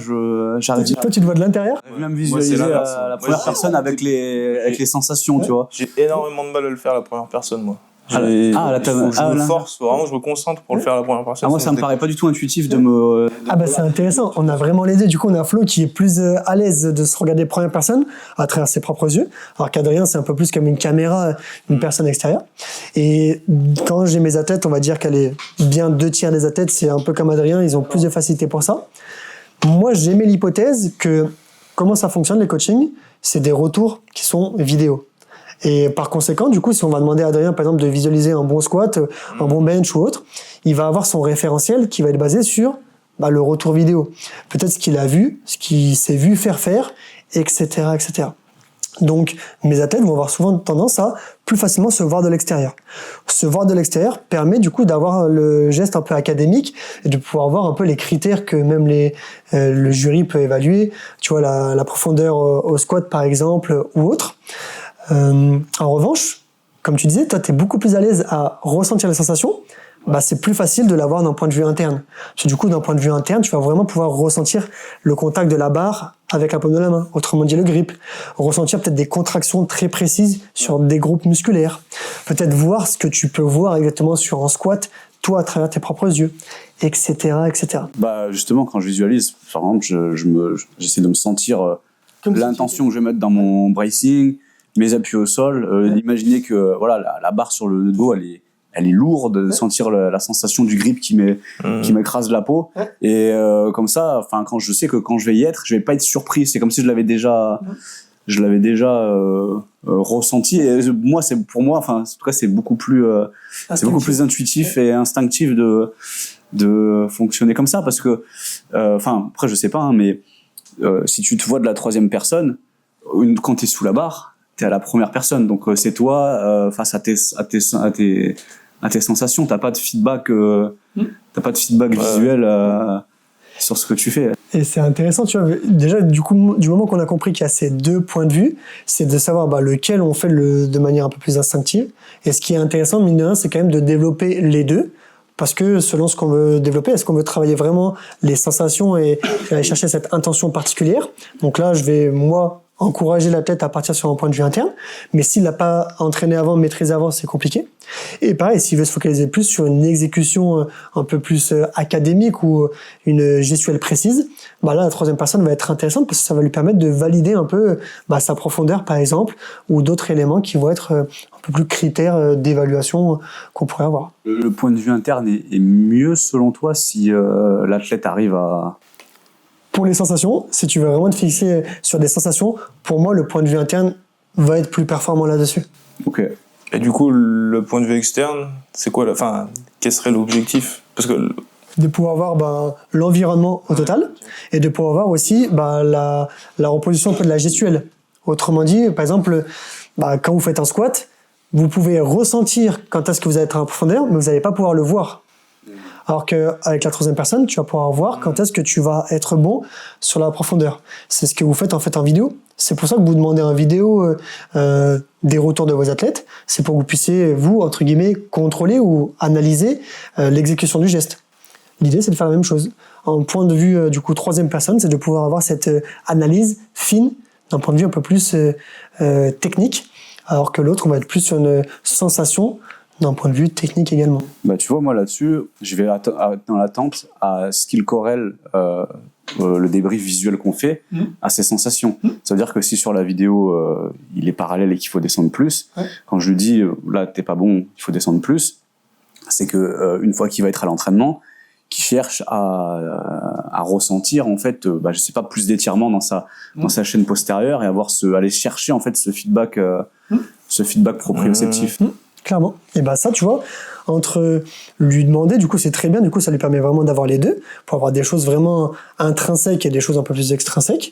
j'arrive. Toi, tu te vois de l'intérieur? Même visualiser la première personne avec les sensations, tu vois. J'ai énormément de mal à le faire la première personne, moi. Je me force, vraiment, je me concentre pour le faire à la première personne. Moi, ça me paraît pas du tout intuitif de me... c'est intéressant. On a vraiment les deux. Du coup, on a Flo qui est plus à l'aise de se regarder première personne à travers ses propres yeux. Alors qu'Adrien, c'est un peu plus comme une caméra, une personne extérieure. Et quand j'ai mes athlètes, on va dire qu'elle est bien 2/3 des athlètes, c'est un peu comme Adrien, ils ont plus de facilité pour ça. Moi, j'aimais l'hypothèse que comment ça fonctionne, les coachings, c'est des retours qui sont vidéo. Et par conséquent, du coup, si on va demander à Adrien, par exemple, de visualiser un bon squat, un bon bench ou autre, il va avoir son référentiel qui va être basé sur le retour vidéo. Peut-être ce qu'il a vu, ce qu'il s'est vu faire, etc., etc. Donc, mes athlètes vont avoir souvent tendance à plus facilement se voir de l'extérieur. Se voir de l'extérieur permet du coup d'avoir le geste un peu académique et de pouvoir voir un peu les critères que même le jury peut évaluer. Tu vois, la profondeur au squat par exemple ou autre. En revanche, comme tu disais, toi, tu es beaucoup plus à l'aise à ressentir les sensations. C'est plus facile de l'avoir d'un point de vue interne. Parce que du coup, d'un point de vue interne, tu vas vraiment pouvoir ressentir le contact de la barre avec la paume de la main, autrement dit le grip. Ressentir peut-être des contractions très précises sur des groupes musculaires. Peut-être voir ce que tu peux voir exactement sur un squat, toi, à travers tes propres yeux, etc., etc. Justement, quand je visualise, par exemple, j'essaie de me sentir l'intention que je vais mettre dans mon bracing, mes appuis au sol, d'imaginer que la barre sur le dos, elle est lourde, de sentir la sensation du grip qui m'écrase la peau. Et comme ça, quand je sais que quand je vais y être, je vais pas être surpris. C'est comme si je l'avais déjà ressenti. Et moi, c'est beaucoup plus intuitif et instinctif de fonctionner comme ça, parce que, après, je sais pas, mais si tu te vois de la troisième personne, quand t'es sous la barre, t'es à la première personne, donc c'est toi face à tes sensations. T'as pas de feedback visuel sur ce que tu fais. Et c'est intéressant, tu vois. Déjà, du coup, du moment qu'on a compris qu'il y a ces deux points de vue, c'est de savoir lequel on fait de manière un peu plus instinctive. Et ce qui est intéressant, mine de rien, c'est quand même de développer les deux. Parce que selon ce qu'on veut développer, est-ce qu'on veut travailler vraiment les sensations et aller chercher cette intention particulière? Donc là, je vais, moi, encourager l'athlète à partir sur un point de vue interne, mais s'il l'a pas entraîné avant, maîtrisé avant, c'est compliqué. Et pareil, s'il veut se focaliser plus sur une exécution un peu plus académique ou une gestuelle précise, là, la troisième personne va être intéressante parce que ça va lui permettre de valider un peu sa profondeur, par exemple, ou d'autres éléments qui vont être un peu plus critères d'évaluation qu'on pourrait avoir. Le point de vue interne est mieux, selon toi, si l'athlète arrive à... Pour les sensations, si tu veux vraiment te fixer sur des sensations, pour moi, le point de vue interne va être plus performant là-dessus. Ok. Et du coup, le point de vue externe, c'est quoi quel serait l'objectif? Parce que... De pouvoir voir l'environnement au total et de pouvoir voir aussi la reposition un peu de la gestuelle. Autrement dit, par exemple, quand vous faites un squat, vous pouvez ressentir quand est-ce que vous allez être en profondeur, mais vous n'allez pas pouvoir le voir. Alors qu'avec la troisième personne, tu vas pouvoir voir quand est-ce que tu vas être bon sur la profondeur. C'est ce que vous faites en vidéo. C'est pour ça que vous demandez en vidéo des retours de vos athlètes. C'est pour que vous puissiez, vous, entre guillemets, contrôler ou analyser l'exécution du geste. L'idée, c'est de faire la même chose. En point de vue, du coup, troisième personne, c'est de pouvoir avoir cette analyse fine d'un point de vue un peu plus technique, alors que l'autre, on va être plus sur une sensation d'un point de vue technique également. Tu vois, moi là-dessus, je vais dans l'attente à ce qu'il corrèle le débrief visuel qu'on fait à ses sensations. Ça veut dire que si sur la vidéo il est parallèle et qu'il faut descendre plus, quand je lui dis là t'es pas bon, il faut descendre plus, c'est que une fois qu'il va être à l'entraînement, qu'il cherche à ressentir en fait, je sais pas, plus d'étirement dans sa chaîne postérieure et aller chercher en fait ce feedback proprioceptif. Clairement. Et ça, tu vois, entre lui demander, du coup, c'est très bien, du coup, ça lui permet vraiment d'avoir les deux, pour avoir des choses vraiment intrinsèques et des choses un peu plus extrinsèques.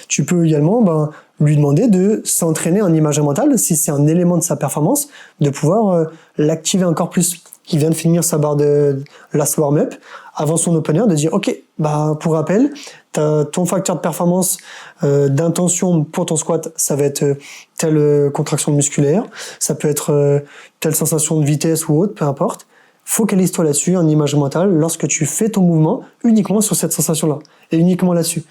Tu peux également, lui demander de s'entraîner en imagerie mentale, si c'est un élément de sa performance, de pouvoir l'activer encore plus. Il vient de finir sa barre de last warm-up, avant son opener, de dire, ok, pour rappel, ton facteur de performance d'intention pour ton squat, ça va être telle contraction musculaire, ça peut être telle sensation de vitesse ou autre, peu importe. Focalise-toi là-dessus en image mentale lorsque tu fais ton mouvement uniquement sur cette sensation-là et uniquement là-dessus.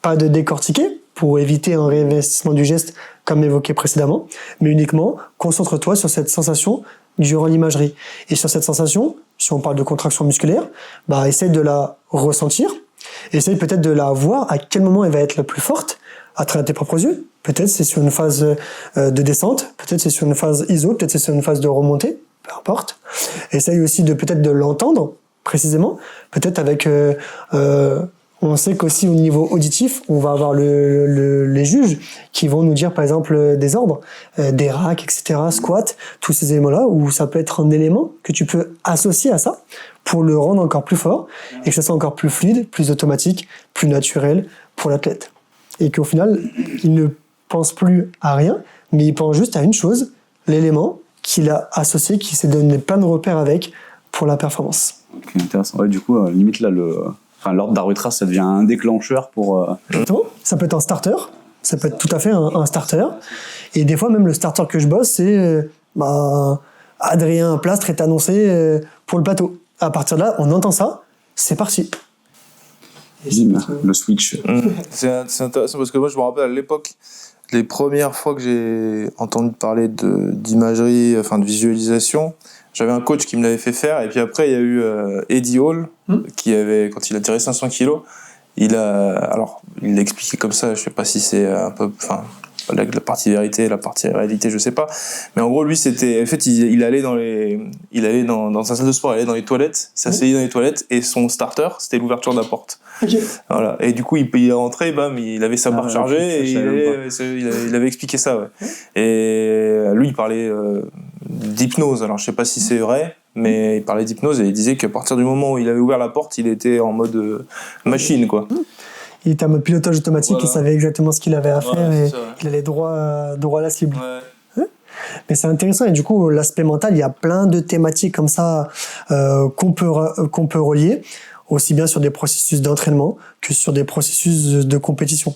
Pas de décortiquer pour éviter un réinvestissement du geste comme évoqué précédemment, mais uniquement concentre-toi sur cette sensation durant l'imagerie. Et sur cette sensation, si on parle de contraction musculaire, essaye de la ressentir. Essaye peut-être de la voir à quel moment elle va être la plus forte à travers tes propres yeux. Peut-être c'est sur une phase de descente, peut-être c'est sur une phase iso, peut-être c'est sur une phase de remontée, peu importe. Essaye aussi peut-être de l'entendre précisément, peut-être avec, on On sait qu'aussi au niveau auditif, on va avoir les juges qui vont nous dire par exemple des ordres, des racks, etc., squats, tous ces éléments-là, où ça peut être un élément que tu peux associer à ça pour le rendre encore plus fort et que ça soit encore plus fluide, plus automatique, plus naturel pour l'athlète. Et qu'au final, il ne pense plus à rien, mais il pense juste à une chose, l'élément qu'il a associé, qui s'est donné plein de repères avec pour la performance. Ok, intéressant. Ouais, du coup, limite là, l'ordre d'arbitrage, ça devient un déclencheur pour... Ça peut être un starter, ça peut être tout à fait un starter. Et des fois, même le starter que je bosse, c'est Adrien Plastre est annoncé pour le plateau. À partir de là, on entend ça, c'est parti. Le switch. C'est intéressant parce que moi, je me rappelle à l'époque, les premières fois que j'ai entendu parler d'imagerie, enfin de visualisation, j'avais un coach qui me l'avait fait faire, et puis après, il y a eu Eddie Hall, qui avait, quand il a tiré 500 kilos, il l'a expliqué comme ça, je sais pas si c'est un peu, enfin, la partie vérité, la partie réalité, je sais pas, mais en gros, lui, c'était, en fait, il allait dans sa salle de sport, il allait dans les toilettes, il s'asseyait dans les toilettes, et son starter, c'était l'ouverture de la porte. Okay. Voilà. Et du coup, il est rentré, bam, il avait sa barre chargée, et il avait expliqué ça, ouais. Et lui, il parlait d'hypnose. Alors, je sais pas si c'est vrai, mais il parlait d'hypnose et il disait qu'à partir du moment où il avait ouvert la porte, il était en mode machine, quoi. Il était en mode pilotage automatique, voilà. Il savait exactement ce qu'il avait à faire et il allait droit à la cible. Ouais. Mais c'est intéressant, et du coup, l'aspect mental, il y a plein de thématiques comme ça qu'on peut relier, aussi bien sur des processus d'entraînement que sur des processus de compétition.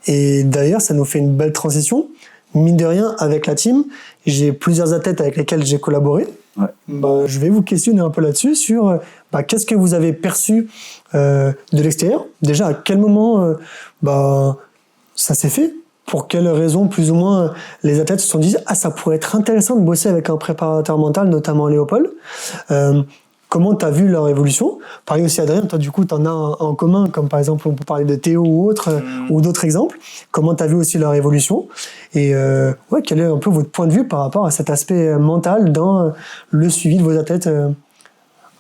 Et d'ailleurs, ça nous fait une belle transition. Mine de rien, avec la team, j'ai plusieurs athlètes avec lesquels j'ai collaboré. Ouais. Je vais vous questionner un peu là-dessus sur qu'est-ce que vous avez perçu de l'extérieur. Déjà, à quel moment ça s'est fait? Pour quelles raisons, plus ou moins, les athlètes se sont dit « Ah, ça pourrait être intéressant de bosser avec un préparateur mental, notamment Léopold ». Comment tu as vu leur évolution? Pareil aussi, Adrien, toi, du coup, tu en as en commun, comme par exemple, on peut parler de Théo ou ou d'autres exemples. Comment tu as vu aussi leur évolution? Et quel est un peu votre point de vue par rapport à cet aspect mental dans le suivi de vos athlètes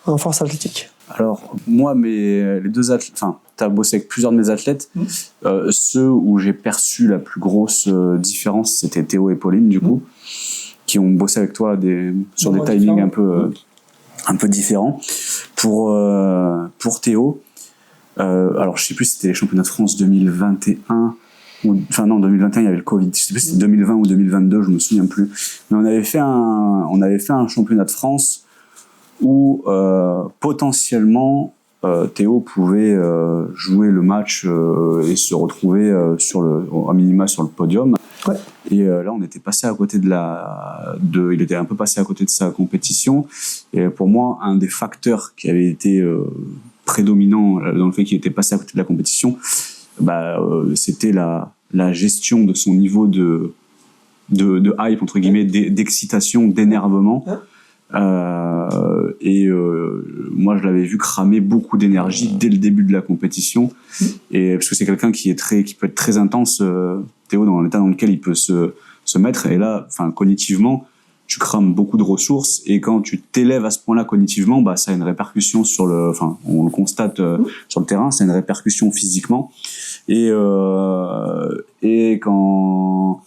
en force athlétique? Alors, moi, les deux athlètes, enfin, tu as bossé avec plusieurs de mes athlètes. Ceux où j'ai perçu la plus grosse différence, c'était Théo et Pauline, du coup, qui ont bossé avec toi sur des timings un peu différent. Pour Théo, alors je sais plus si c'était les championnats de France 2021 enfin non, 2021 il y avait le Covid, je sais plus si c'était 2020 ou 2022, je me souviens plus, mais on avait fait un championnat de France où potentiellement Théo pouvait jouer le match et se retrouver à minima sur le podium. Ouais. Et là, on était passé à côté il était un peu passé à côté de sa compétition. Et pour moi, un des facteurs qui avait été prédominant dans le fait qu'il était passé à côté de la compétition, c'était la gestion de son niveau de hype, entre guillemets, d'excitation, d'énervement. Moi, je l'avais vu cramer beaucoup d'énergie dès le début de la compétition, et parce que c'est quelqu'un qui peut être très intense, Théo, dans l'état dans lequel il peut se mettre. Et là, enfin, cognitivement, tu crames beaucoup de ressources, et quand tu t'élèves à ce point-là cognitivement, ça a une répercussion on le constate sur le terrain, ça a une répercussion physiquement. Et quand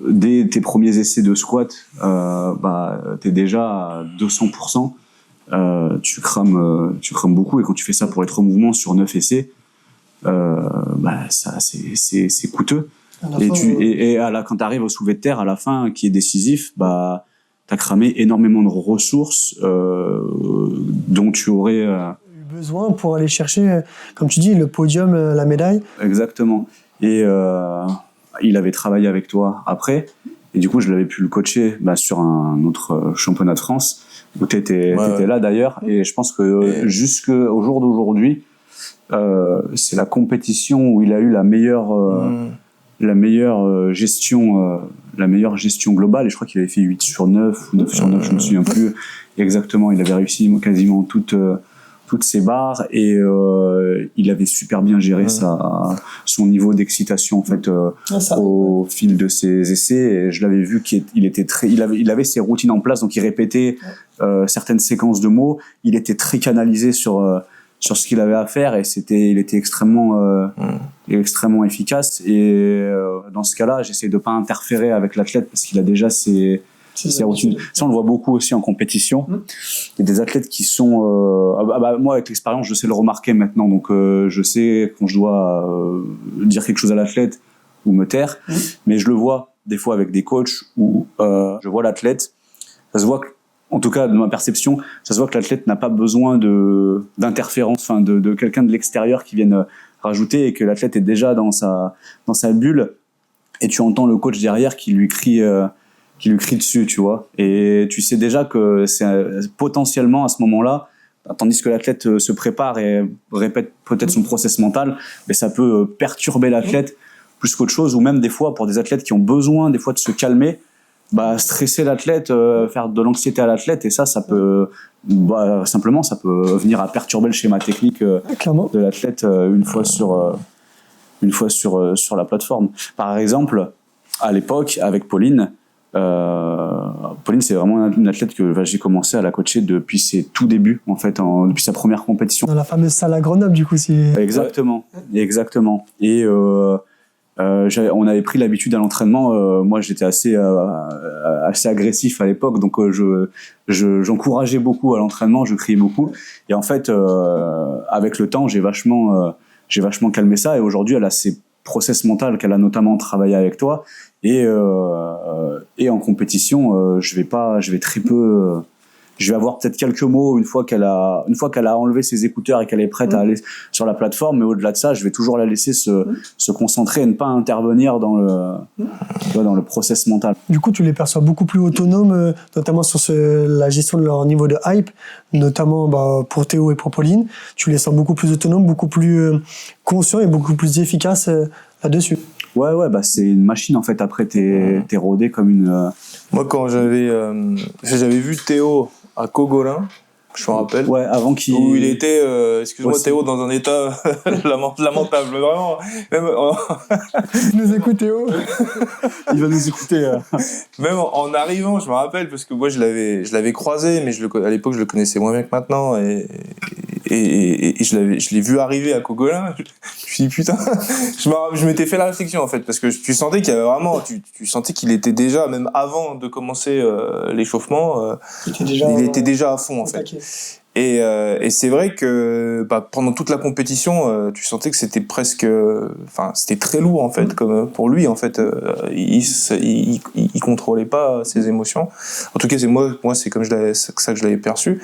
dès tes premiers essais de squat, t'es déjà à 200%. Tu crames beaucoup, et quand tu fais ça pour être en mouvement sur 9 essais, ça c'est coûteux. Quand t'arrives au soulevé de terre à la fin, qui est décisif, t'as cramé énormément de ressources dont tu aurais besoin pour aller chercher, comme tu dis, le podium, la médaille. Exactement. Et il avait travaillé avec toi après, et du coup je l'avais pu le coacher sur un autre championnat de France où t'étais là d'ailleurs, et je pense que jusqu'au jour d'aujourd'hui, c'est la compétition où il a eu la meilleure gestion globale, et je crois qu'il avait fait 8 sur 9 ou 9 sur 9, je me souviens plus exactement. Il avait réussi quasiment toutes ses barres, et il avait super bien géré son niveau d'excitation en fait au fil de ses essais. Et je l'avais vu il avait ses routines en place, donc il répétait certaines séquences de mots. Il était très canalisé sur sur ce qu'il avait à faire et il était extrêmement efficace. Et dans ce cas-là, j'essaie de pas interférer avec l'athlète parce qu'il a déjà ses routines. Ça, on le voit beaucoup aussi en compétition. Il y a des athlètes qui sont... moi, avec l'expérience, je sais le remarquer maintenant. Donc, je sais quand je dois dire quelque chose à l'athlète ou me taire. Mais je le vois des fois avec des coachs où je vois l'athlète. Ça se voit que, en tout cas, de ma perception, ça se voit que l'athlète n'a pas besoin d'interférence, enfin, de quelqu'un de l'extérieur qui vienne rajouter et que l'athlète est déjà dans sa bulle. Et tu entends le coach derrière qui lui crie dessus, tu vois. Et tu sais déjà que c'est potentiellement à ce moment-là, tandis que l'athlète se prépare et répète peut-être son process mental, mais ça peut perturber l'athlète plus qu'autre chose, ou même des fois pour des athlètes qui ont besoin des fois de se calmer, stresser l'athlète, faire de l'anxiété à l'athlète, et ça peut simplement ça peut venir à perturber le schéma technique de l'athlète une fois sur la plateforme. Par exemple, à l'époque avec Pauline, c'est vraiment une athlète que j'ai commencé à la coacher depuis ses tout débuts, en fait, depuis sa première compétition. Dans la fameuse salle à Grenoble, du coup, Exactement. Et on avait pris l'habitude à l'entraînement. Moi, j'étais assez agressif à l'époque, donc j'encourageais beaucoup à l'entraînement, je criais beaucoup. Et en fait, avec le temps, j'ai vachement calmé ça. Et aujourd'hui, elle a ses process mentaux qu'elle a notamment travaillé avec toi. Et en compétition, je vais très peu. Je vais avoir peut-être quelques mots une fois qu'elle a enlevé ses écouteurs et qu'elle est prête à aller sur la plateforme. Mais au-delà de ça, je vais toujours la laisser se concentrer et ne pas intervenir dans le process mental. Du coup, tu les perçois beaucoup plus autonomes, notamment sur la gestion de leur niveau de hype, notamment pour Théo et pour Pauline. Tu les sens beaucoup plus autonomes, beaucoup plus conscients et beaucoup plus efficaces là-dessus. Ouais, c'est une machine en fait. Après, t'es rodé comme une. Moi, quand j'avais vu Théo à Cogolin, je me rappelle. Ouais, avant qu'il. Où il était, excuse-moi, Théo, dans un état lamentable, vraiment. Même Il nous écoute, Théo. Il va nous écouter. Même en arrivant, je me rappelle, parce que moi, je l'avais croisé, mais à l'époque, je le connaissais moins bien que maintenant, et je l'ai vu arriver à Cogolin. Je me suis dit, putain, je m'étais fait la réflexion, en fait, parce que tu sentais qu'il y avait vraiment, tu sentais qu'il était déjà, même avant de commencer l'échauffement, il était déjà à fond, en fait. Et c'est vrai que pendant toute la compétition, tu sentais que c'était c'était très lourd en fait, comme pour lui en fait, il contrôlait pas ses émotions. En tout cas, c'est moi c'est comme ça que je l'avais perçu.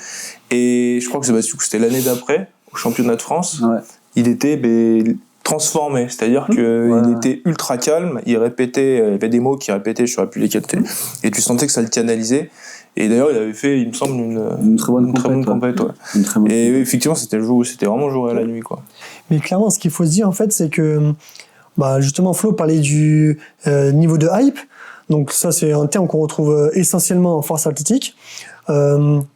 Et je crois que c'était l'année d'après au championnat de France. Ouais. Il était transformé, c'est-à-dire qu'il était ultra calme. Il y avait des mots qu'il répétait, je saurais plus lesquels. Et tu sentais que ça le canalisait. Et d'ailleurs, il avait fait, il me semble, une très bonne compète. Ouais. Et effectivement, c'était vraiment le jour et la nuit, quoi. Mais clairement, ce qu'il faut se dire, en fait, c'est que, justement, Flo parlait du niveau de hype. Donc ça, c'est un terme qu'on retrouve essentiellement en force athlétique.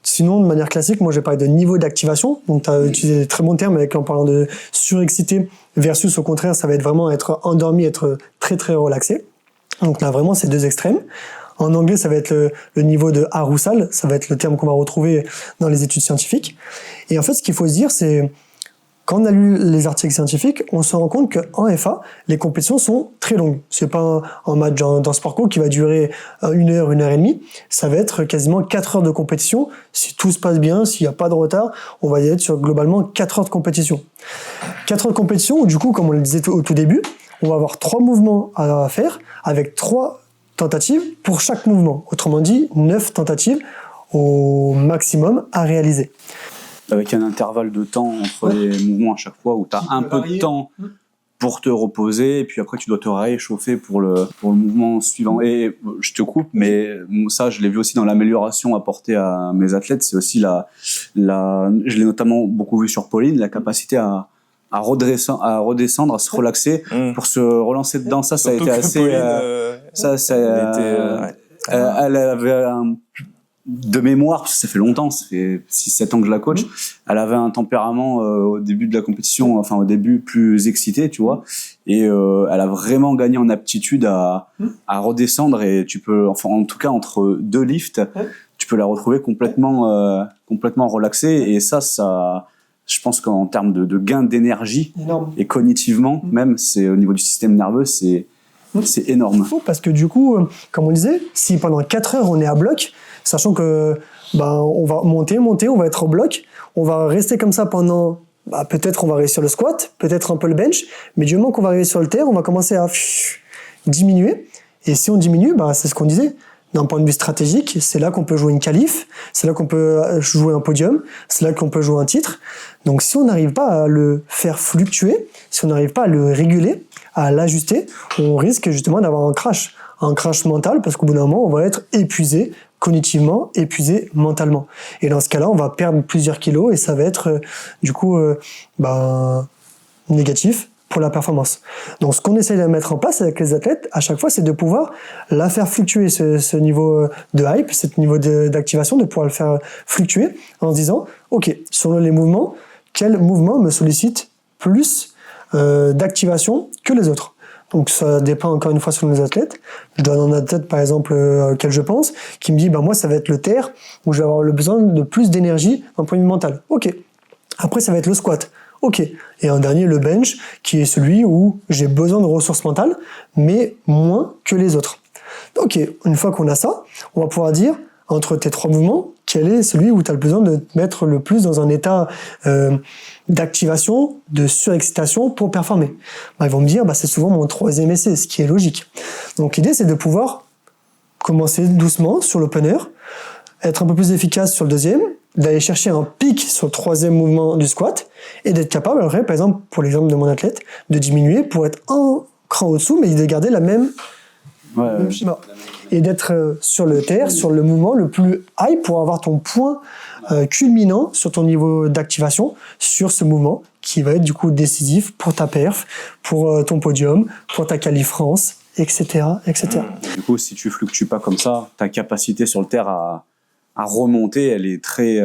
Sinon, de manière classique, moi, j'ai parlé de niveau d'activation. Donc, tu as utilisé des très bons termes en parlant de surexcité versus, au contraire, ça va être vraiment être endormi, être très, très relaxé. Donc là, vraiment, c'est deux extrêmes. En anglais, ça va être le niveau de arousal, ça va être le terme qu'on va retrouver dans les études scientifiques. Et en fait, ce qu'il faut se dire, c'est quand on a lu les articles scientifiques, on se rend compte qu'en FA, les compétitions sont très longues. C'est pas un match dans Sport-Co qui va durer 1 heure, 1 heure et demie. Ça va être quasiment 4 heures de compétition. Si tout se passe bien, s'il n'y a pas de retard, on va y être sur globalement 4 heures de compétition. 4 heures de compétition où, du coup, comme on le disait au tout début, on va avoir 3 mouvements à faire avec 3 tentatives pour chaque mouvement. Autrement dit, 9 tentatives au maximum à réaliser. Avec un intervalle de temps entre les mouvements à chaque fois où tu as un peu de temps pour te reposer et puis après tu dois te réchauffer pour le mouvement suivant. Et je te coupe, mais ça je l'ai vu aussi dans l'amélioration apportée à mes athlètes. C'est aussi je l'ai notamment beaucoup vu sur Pauline, la capacité à redescendre, à se relaxer pour se relancer dedans. Ça a été assez. Elle avait de mémoire, parce que ça fait longtemps, ça fait 6-7 ans que je la coach. Elle avait un tempérament au début de la compétition, au début plus excité, tu vois. Et elle a vraiment gagné en aptitude à redescendre. Et tu peux, en tout cas entre 2 lifts, tu peux la retrouver complètement relaxée. Et ça je pense qu'en termes de gain d'énergie énorme. Et cognitivement même, c'est au niveau du système nerveux, c'est énorme. Parce que du coup, comme on disait, si pendant 4 heures on est à bloc, sachant que on va monter, on va être au bloc, on va rester comme ça pendant, peut-être on va réussir le squat, peut-être un peu le bench, mais du moment qu'on va arriver sur le terre, on va commencer à diminuer. Et si on diminue, c'est ce qu'on disait. D'un point de vue stratégique, c'est là qu'on peut jouer une qualif, c'est là qu'on peut jouer un podium, c'est là qu'on peut jouer un titre. Donc si on n'arrive pas à le faire fluctuer, si on n'arrive pas à le réguler, à l'ajuster, on risque justement d'avoir un crash mental, parce qu'au bout d'un moment, on va être épuisé cognitivement, épuisé mentalement. Et dans ce cas-là, on va perdre plusieurs kilos et ça va être négatif pour la performance. Donc ce qu'on essaye de mettre en place avec les athlètes, à chaque fois, c'est de pouvoir la faire fluctuer, ce niveau de hype, ce niveau d'activation, de pouvoir le faire fluctuer en se disant, ok, selon les mouvements, quel mouvement me sollicite plus d'activation que les autres. Donc ça dépend encore une fois selon les athlètes. Je donne un athlète par exemple auquel je pense, qui me dit moi ça va être le terre, où je vais avoir le besoin de plus d'énergie d'un point de vue mental. Ok. Après ça va être le squat. Ok. Et en dernier, le bench, qui est celui où j'ai besoin de ressources mentales, mais moins que les autres. Ok, une fois qu'on a ça, on va pouvoir dire, entre tes 3 mouvements, quel est celui où tu as le besoin de te mettre le plus dans un état d'activation, de surexcitation pour performer. Ils vont me dire, c'est souvent mon 3e essai, ce qui est logique. Donc l'idée, c'est de pouvoir commencer doucement sur l'opener, être un peu plus efficace sur le 2e, d'aller chercher un pic sur le 3e mouvement du squat et d'être capable, après, par exemple, pour l'exemple de mon athlète, de diminuer pour être un cran au-dessous, mais de garder la même schéma. Et d'être sur le terre, sur le mouvement le plus high pour avoir ton point culminant sur ton niveau d'activation sur ce mouvement qui va être du coup décisif pour ta perf, pour ton podium, pour ta qualif France, etc., etc. Du coup, si tu fluctues pas comme ça, ta capacité sur le terre à remonter, elle est très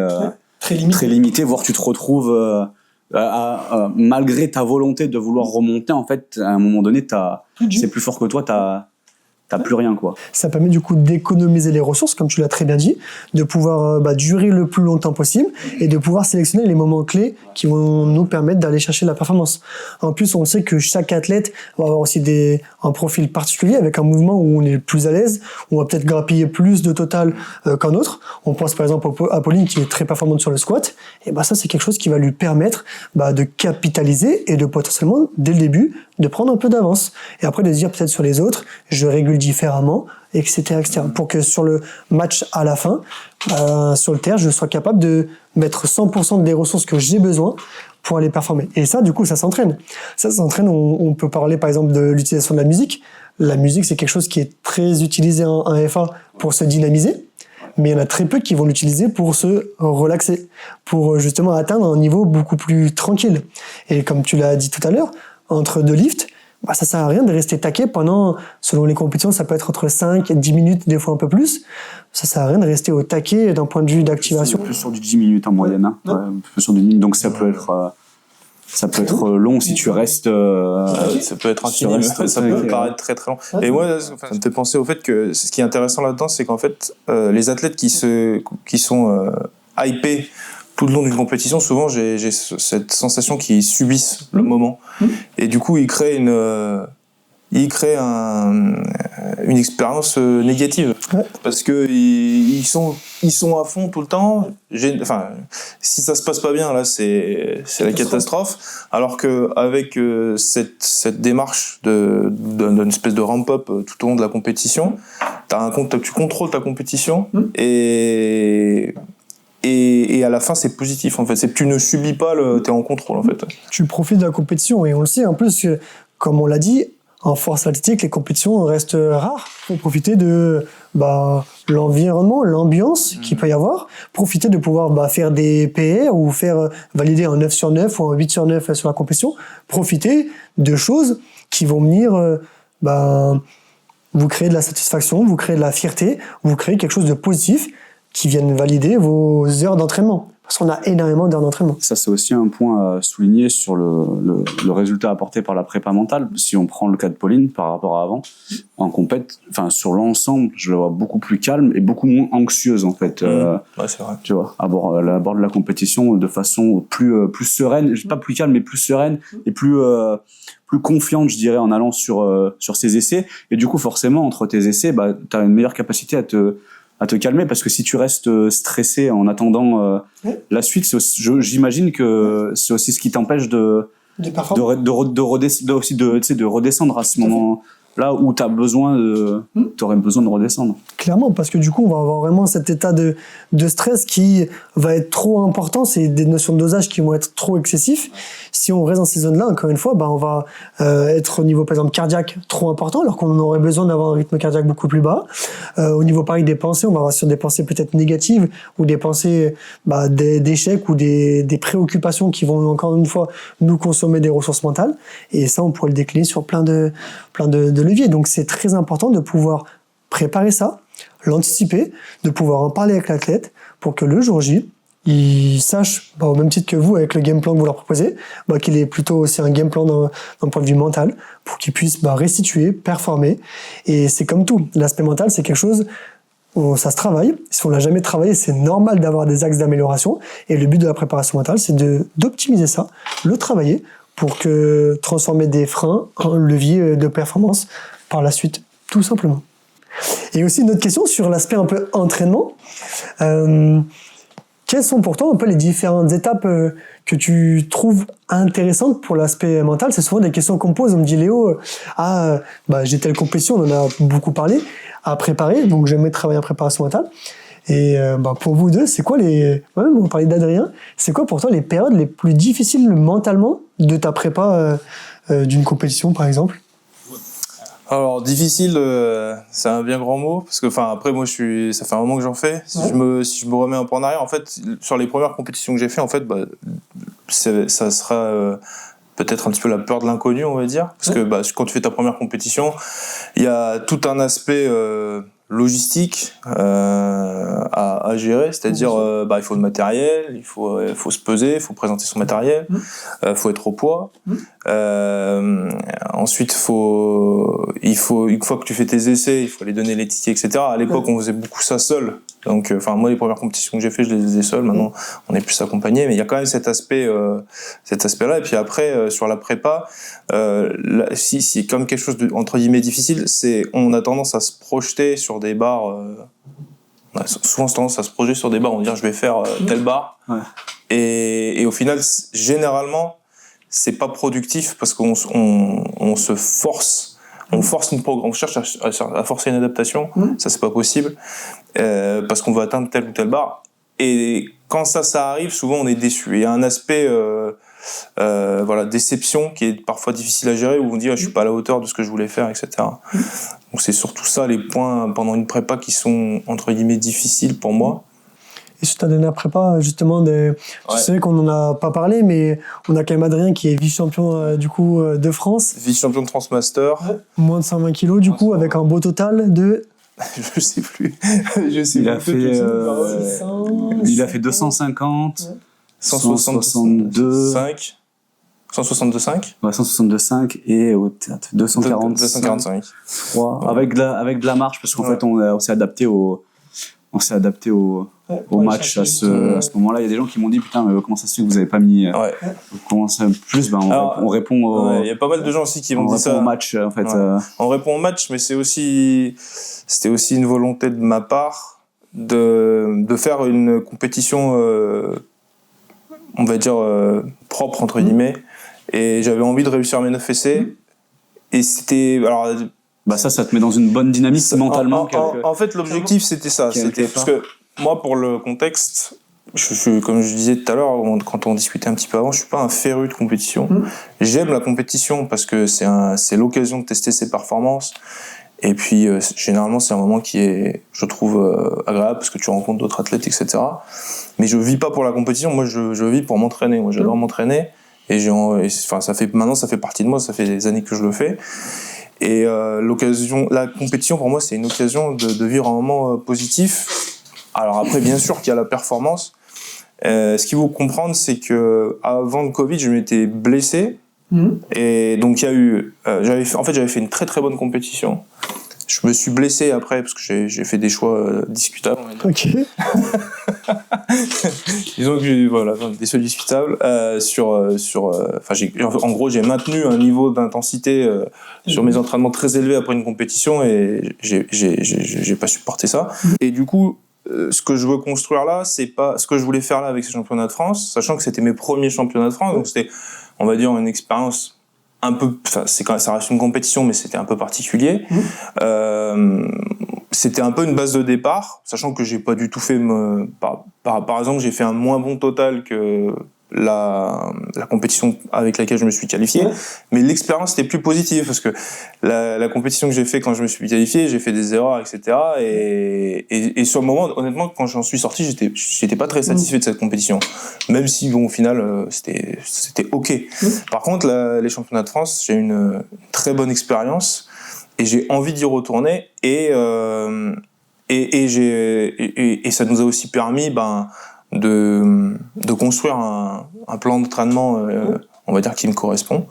limitée, voire tu te retrouves malgré ta volonté de vouloir remonter, en fait, à un moment donné, c'est plus fort que toi, t'as plus rien, quoi. Ça permet du coup d'économiser les ressources, comme tu l'as très bien dit, de pouvoir durer le plus longtemps possible et de pouvoir sélectionner les moments clés qui vont nous permettre d'aller chercher la performance. En plus, on sait que chaque athlète va avoir aussi un profil particulier avec un mouvement où on est plus à l'aise, où on va peut-être grappiller plus de total qu'un autre. On pense par exemple à Pauline qui est très performante sur le squat. Et ça, c'est quelque chose qui va lui permettre de capitaliser et de potentiellement, dès le début, de prendre un peu d'avance. Et après, de se dire peut-être sur les autres, je régule différemment, etc., etc. Pour que sur le match à la fin, sur le terre, je sois capable de mettre 100% des ressources que j'ai besoin pour aller performer. Et ça, du coup, ça s'entraîne. Ça s'entraîne, on peut parler par exemple de l'utilisation de la musique. La musique, c'est quelque chose qui est très utilisé en FA pour se dynamiser. Mais il y en a très peu qui vont l'utiliser pour se relaxer, pour justement atteindre un niveau beaucoup plus tranquille. Et comme tu l'as dit tout à l'heure, entre 2 lifts, ça sert à rien de rester taqué pendant, selon les compétitions, ça peut être entre 5 et 10 minutes, des fois un peu plus. Ça sert à rien de rester au taquet d'un point de vue d'activation. Plus sur du 10 minutes en moyenne, hein. Plus sur du 10 minutes, donc ça peut être long si tu restes. Ça peut être infini, ça peut paraître très très long. Et moi, ça me fait penser au fait que ce qui est intéressant là-dedans, c'est qu'en fait, les athlètes qui sont hypés tout le long d'une compétition, souvent j'ai cette sensation qu'ils subissent le moment. Et du coup, ils créent une expérience négative. Parce que ils sont à fond tout le temps. Si ça se passe pas bien, là, c'est la catastrophe. Alors que avec cette démarche d'une espèce de ramp-up tout au long de la compétition, tu contrôles ta compétition et à la fin, c'est positif, en fait. C'est que tu ne subis pas t'es en contrôle, en fait. Tu profites de la compétition, et on le sait, en plus, comme on l'a dit, en force athlétique, les compétitions restent rares. Il faut profiter de l'environnement, l'ambiance qu'il peut y avoir. Profiter de pouvoir faire des PR ou faire valider un 9 sur 9 ou un 8 sur 9 sur la compétition. Profiter de choses qui vont venir vous créer de la satisfaction, vous créer de la fierté, vous créer quelque chose de positif qui viennent valider vos heures d'entraînement. parce qu'on a énormément d'heures d'entraînement. Ça, c'est aussi un point à souligner sur le résultat apporté par la prépa mentale. Si on prend le cas de Pauline par rapport à avant, en compète, enfin, sur l'ensemble, je la vois beaucoup plus calme et beaucoup moins anxieuse, en fait. Ouais, c'est vrai. Tu vois, aborde la compétition de façon plus sereine, pas plus calme, mais plus sereine et plus confiante, je dirais, en allant sur ses essais. Et du coup, forcément, entre tes essais, bah, t'as une meilleure capacité à te calmer, parce que si tu restes stressé en attendant la suite, j'imagine que c'est aussi ce qui t'empêche de redescendre à ce moment là où t'aurais besoin de redescendre. Clairement, parce que du coup, on va avoir vraiment cet état de stress qui va être trop important. C'est des notions de dosage qui vont être trop excessifs. Si on reste dans ces zones-là, encore une fois, on va être au niveau, par exemple, cardiaque trop important, alors qu'on aurait besoin d'avoir un rythme cardiaque beaucoup plus bas. Au niveau, pareil, des pensées, on va avoir sur des pensées peut-être négatives ou des pensées d'échecs ou des préoccupations qui vont, encore une fois, nous consommer des ressources mentales. Et ça, on pourrait le décliner sur plein de leviers. Donc, c'est très important de pouvoir préparer ça, l'anticiper, de pouvoir en parler avec l'athlète pour que le jour J, il sache, au même titre que vous, avec le game plan que vous leur proposez, qu'il ait plutôt aussi un game plan d'un point de vue mental pour qu'il puisse restituer, performer. Et c'est comme tout. L'aspect mental, c'est quelque chose où ça se travaille. Si on l'a jamais travaillé, c'est normal d'avoir des axes d'amélioration. Et le but de la préparation mentale, c'est d'optimiser ça, le travailler pour que transformer des freins en levier de performance par la suite, tout simplement. Et aussi une autre question sur l'aspect un peu entraînement. Quelles sont pour toi un peu les différentes étapes que tu trouves intéressantes pour l'aspect mental? C'est souvent des questions qu'on me pose. On me dit, Léo, j'ai telle compétition, on en a beaucoup parlé, à préparer, donc j'aimerais travailler en préparation mentale. Et pour vous deux, c'est quoi on parlait d'Adrien, c'est quoi pour toi les périodes les plus difficiles mentalement de ta prépa d'une compétition, par exemple? Alors, difficile, c'est un bien grand mot, parce que, après, moi, ça fait un moment que j'en fais. Si je me remets un peu en arrière, en fait, sur les premières compétitions que j'ai fait, en fait, ça sera peut-être un petit peu la peur de l'inconnu, on va dire, parce que quand tu fais ta première compétition, il y a tout un aspect logistique à gérer, c'est-à-dire il faut le matériel, il faut se peser, il faut présenter son matériel, faut être au poids. Ensuite, il faut une fois que tu fais tes essais, il faut aller donner les tickets, etc. À l'époque, on faisait beaucoup ça seul. Donc, moi, les premières compétitions que j'ai fait, je les faisais seul. Maintenant, on est plus accompagné, mais il y a quand même cet aspect-là. Et puis après, sur la prépa, si comme quelque chose de, entre guillemets, difficile, on a tendance à se projeter sur des barres. On a souvent tendance à se projeter sur des barres. On va dire, je vais faire telle barre. Ouais. Et au final, généralement, c'est pas productif parce qu'on se force. On cherche à forcer une adaptation, ça c'est pas possible, parce qu'on veut atteindre telle ou telle barre. Et quand ça arrive, souvent on est déçu. Et il y a un aspect déception qui est parfois difficile à gérer, où on dit je suis pas à la hauteur de ce que je voulais faire, etc. Donc c'est surtout ça les points pendant une prépa qui sont entre guillemets difficiles pour moi. Et sur ta dernière prépa, justement, je sais qu'on n'en a pas parlé, mais on a quand même Adrien qui est vice-champion de France. Vice-champion de France Master. Moins de 120 kilos, du coup, avec un beau total de... Je sais plus. Il a fait 250, 162... 162,5 Ouais, 162,5 et au théâtre 245. Avec de la marche, parce qu'en fait, on s'est adapté au match à ce moment-là. Il y a des gens qui m'ont dit putain, mais comment ça se fait que vous avez pas mis comment ça plus on répond il y a pas mal de gens aussi qui m'ont dit ça au match en fait. On répond au match, mais c'était aussi une volonté de ma part de faire une compétition on va dire propre entre guillemets, et j'avais envie de réussir mes 9 essais et c'était ça te met dans une bonne dynamique mentalement. En fait, l'objectif, c'était ça. Parce que moi, pour le contexte, comme je disais tout à l'heure, quand on discutait un petit peu avant, je suis pas un féru de compétition. J'aime la compétition parce que c'est l'occasion de tester ses performances. Et puis, généralement, c'est un moment qui est, je trouve, agréable parce que tu rencontres d'autres athlètes, etc. Mais je vis pas pour la compétition. Moi, je vis pour m'entraîner. Moi, j'adore m'entraîner. Ça fait partie de moi. Ça fait des années que je le fais. Et la compétition pour moi c'est une occasion de vivre un moment positif. Alors après bien sûr qu'il y a la performance, Ce qu'il faut comprendre, c'est que avant le Covid, je m'étais blessé. Et donc il y a eu, j'avais fait une très très bonne compétition. Je me suis blessé après parce que j'ai fait des choix discutables. Ok. Disons que j'ai des choix discutables en gros j'ai maintenu un niveau d'intensité sur mes entraînements très élevé après une compétition et j'ai pas supporté ça. Et du coup ce que je veux construire là, c'est pas ce que je voulais faire là avec ces championnats de France, sachant que c'était mes premiers championnats de France, donc c'était, on va dire, une expérience un peu, ça reste une compétition, mais c'était un peu particulier. C'était un peu une base de départ, sachant que j'ai pas du tout fait par exemple, j'ai fait un moins bon total que la compétition avec laquelle je me suis qualifié, mais l'expérience était plus positive parce que la compétition que j'ai fait quand je me suis qualifié, j'ai fait des erreurs, etc. Et sur le moment, honnêtement, quand j'en suis sorti, j'étais pas très satisfait de cette compétition, même si bon, au final, c'était ok. Par contre, les championnats de France, j'ai une très bonne expérience et j'ai envie d'y retourner et ça nous a aussi permis de construire un plan d'entraînement, on va dire, qui me correspond.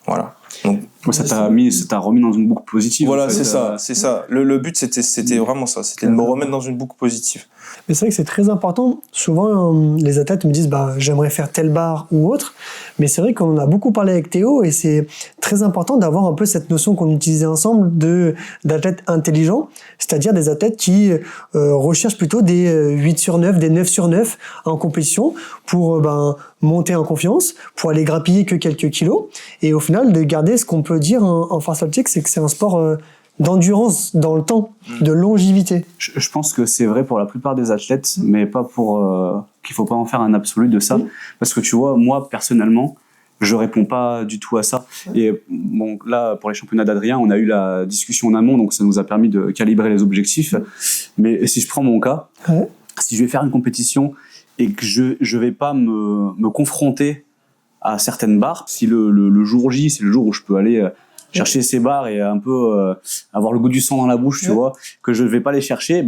Voilà. Donc, ça t'a remis dans une boucle positive. Voilà, en fait. c'est ça. Le but, c'était vraiment ça. C'était de me remettre dans une boucle positive. Mais c'est vrai que c'est très important. Souvent, les athlètes me disent j'aimerais faire telle barre ou autre. Mais c'est vrai qu'on a beaucoup parlé avec Théo et c'est très important d'avoir un peu cette notion qu'on utilisait ensemble d'athlètes intelligents, c'est-à-dire des athlètes qui recherchent plutôt des 8 sur 9, des 9 sur 9 en compétition pour monter en confiance, pour aller grappiller que quelques kilos et au final de garder ce qu'on peut dire en force athlétique, c'est que c'est un sport d'endurance dans le temps, de longévité. Je pense que c'est vrai pour la plupart des athlètes, mais pas pour qu'il faut pas en faire un absolu de ça, parce que tu vois, moi personnellement, je réponds pas du tout à ça. Et bon, là, pour les championnats d'Adrien, on a eu la discussion en amont, donc ça nous a permis de calibrer les objectifs. Mais si je prends mon cas, si je vais faire une compétition et que je vais pas me confronter à certaines barres, si le jour J, c'est le jour où je peux aller chercher ces barres et un peu avoir le goût du sang dans la bouche, tu vois, que je vais pas les chercher,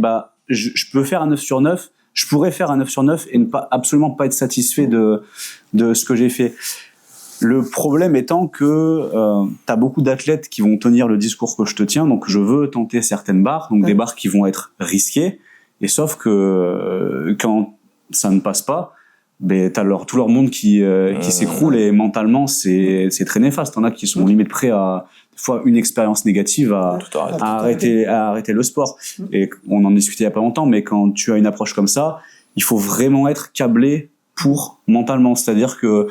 je peux faire un 9 sur 9, je pourrais faire un 9 sur 9 et absolument pas être satisfait de ce que j'ai fait. Le problème étant que t'as beaucoup d'athlètes qui vont tenir le discours que je te tiens, donc je veux tenter certaines barres, donc des barres qui vont être risquées, et sauf que quand ça ne passe pas, t'as tout leur monde qui s'écroule et mentalement c'est très néfaste. T'en as qui sont limite prêts à des fois une expérience négative à arrêter le sport. Et on en discutait il y a pas longtemps, mais quand tu as une approche comme ça, il faut vraiment être câblé pour mentalement. C'est-à-dire que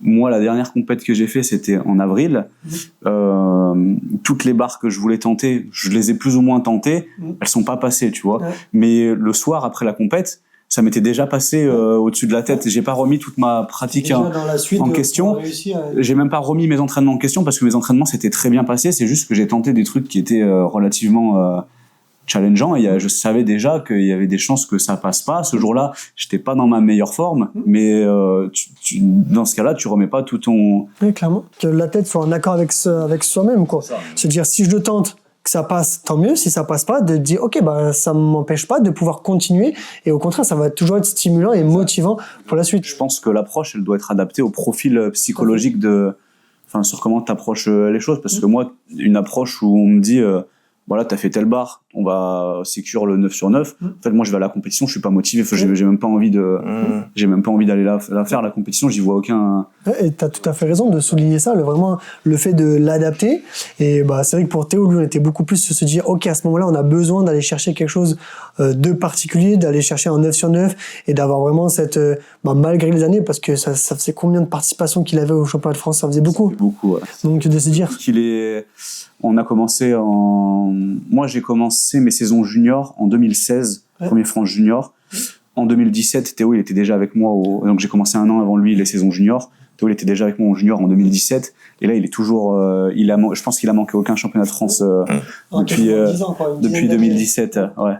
moi, la dernière compète que j'ai fait, c'était en avril. Toutes les barres que je voulais tenter, je les ai plus ou moins tentées. Elles sont pas passées, tu vois. Mais le soir après la compète, ça m'était déjà passé au-dessus de la tête. J'ai pas remis toute ma pratique en question. J'ai même pas remis mes entraînements en question parce que mes entraînements s'étaient très bien passés. C'est juste que j'ai tenté des trucs qui étaient relativement challengeants et je savais déjà qu'il y avait des chances que ça passe pas. Ce jour-là, j'étais pas dans ma meilleure forme, mais dans ce cas-là, tu remets pas tout ton... Oui, clairement. Que la tête soit en accord avec soi-même, quoi. Se dire, si je le tente, que ça passe, tant mieux. Si ça passe pas, de dire, ok, ça m'empêche pas de pouvoir continuer. Et au contraire, ça va toujours être stimulant et motivant pour la suite. Je pense que l'approche, elle doit être adaptée au profil psychologique sur comment t'approches les choses. Parce que moi, une approche où on me dit, voilà, t'as fait telle barre, on va sécure le 9 sur 9. En fait, moi, je vais à la compétition, je suis pas motivé. J'ai même pas envie d'aller la faire, la compétition, j'y vois aucun... Et t'as tout à fait raison de souligner ça, vraiment, le fait de l'adapter. Et c'est vrai que pour Théo, lui, on était beaucoup plus sur se dire, ok, à ce moment-là, on a besoin d'aller chercher quelque chose de particulier, d'aller chercher un 9 sur 9 et d'avoir vraiment cette, malgré les années, parce que ça faisait combien de participations qu'il avait au championnat de France? Ça faisait beaucoup. Beaucoup, ouais. Donc, de se dire... On a commencé moi, j'ai commencé mes saisons juniors en 2016, premier France junior. En 2017, Théo, il était déjà avec moi donc j'ai commencé un an avant lui les saisons juniors. Théo, il était déjà avec moi en junior en 2017. Et là, il est toujours, je pense qu'il a manqué aucun championnat de France, depuis 2017, ouais.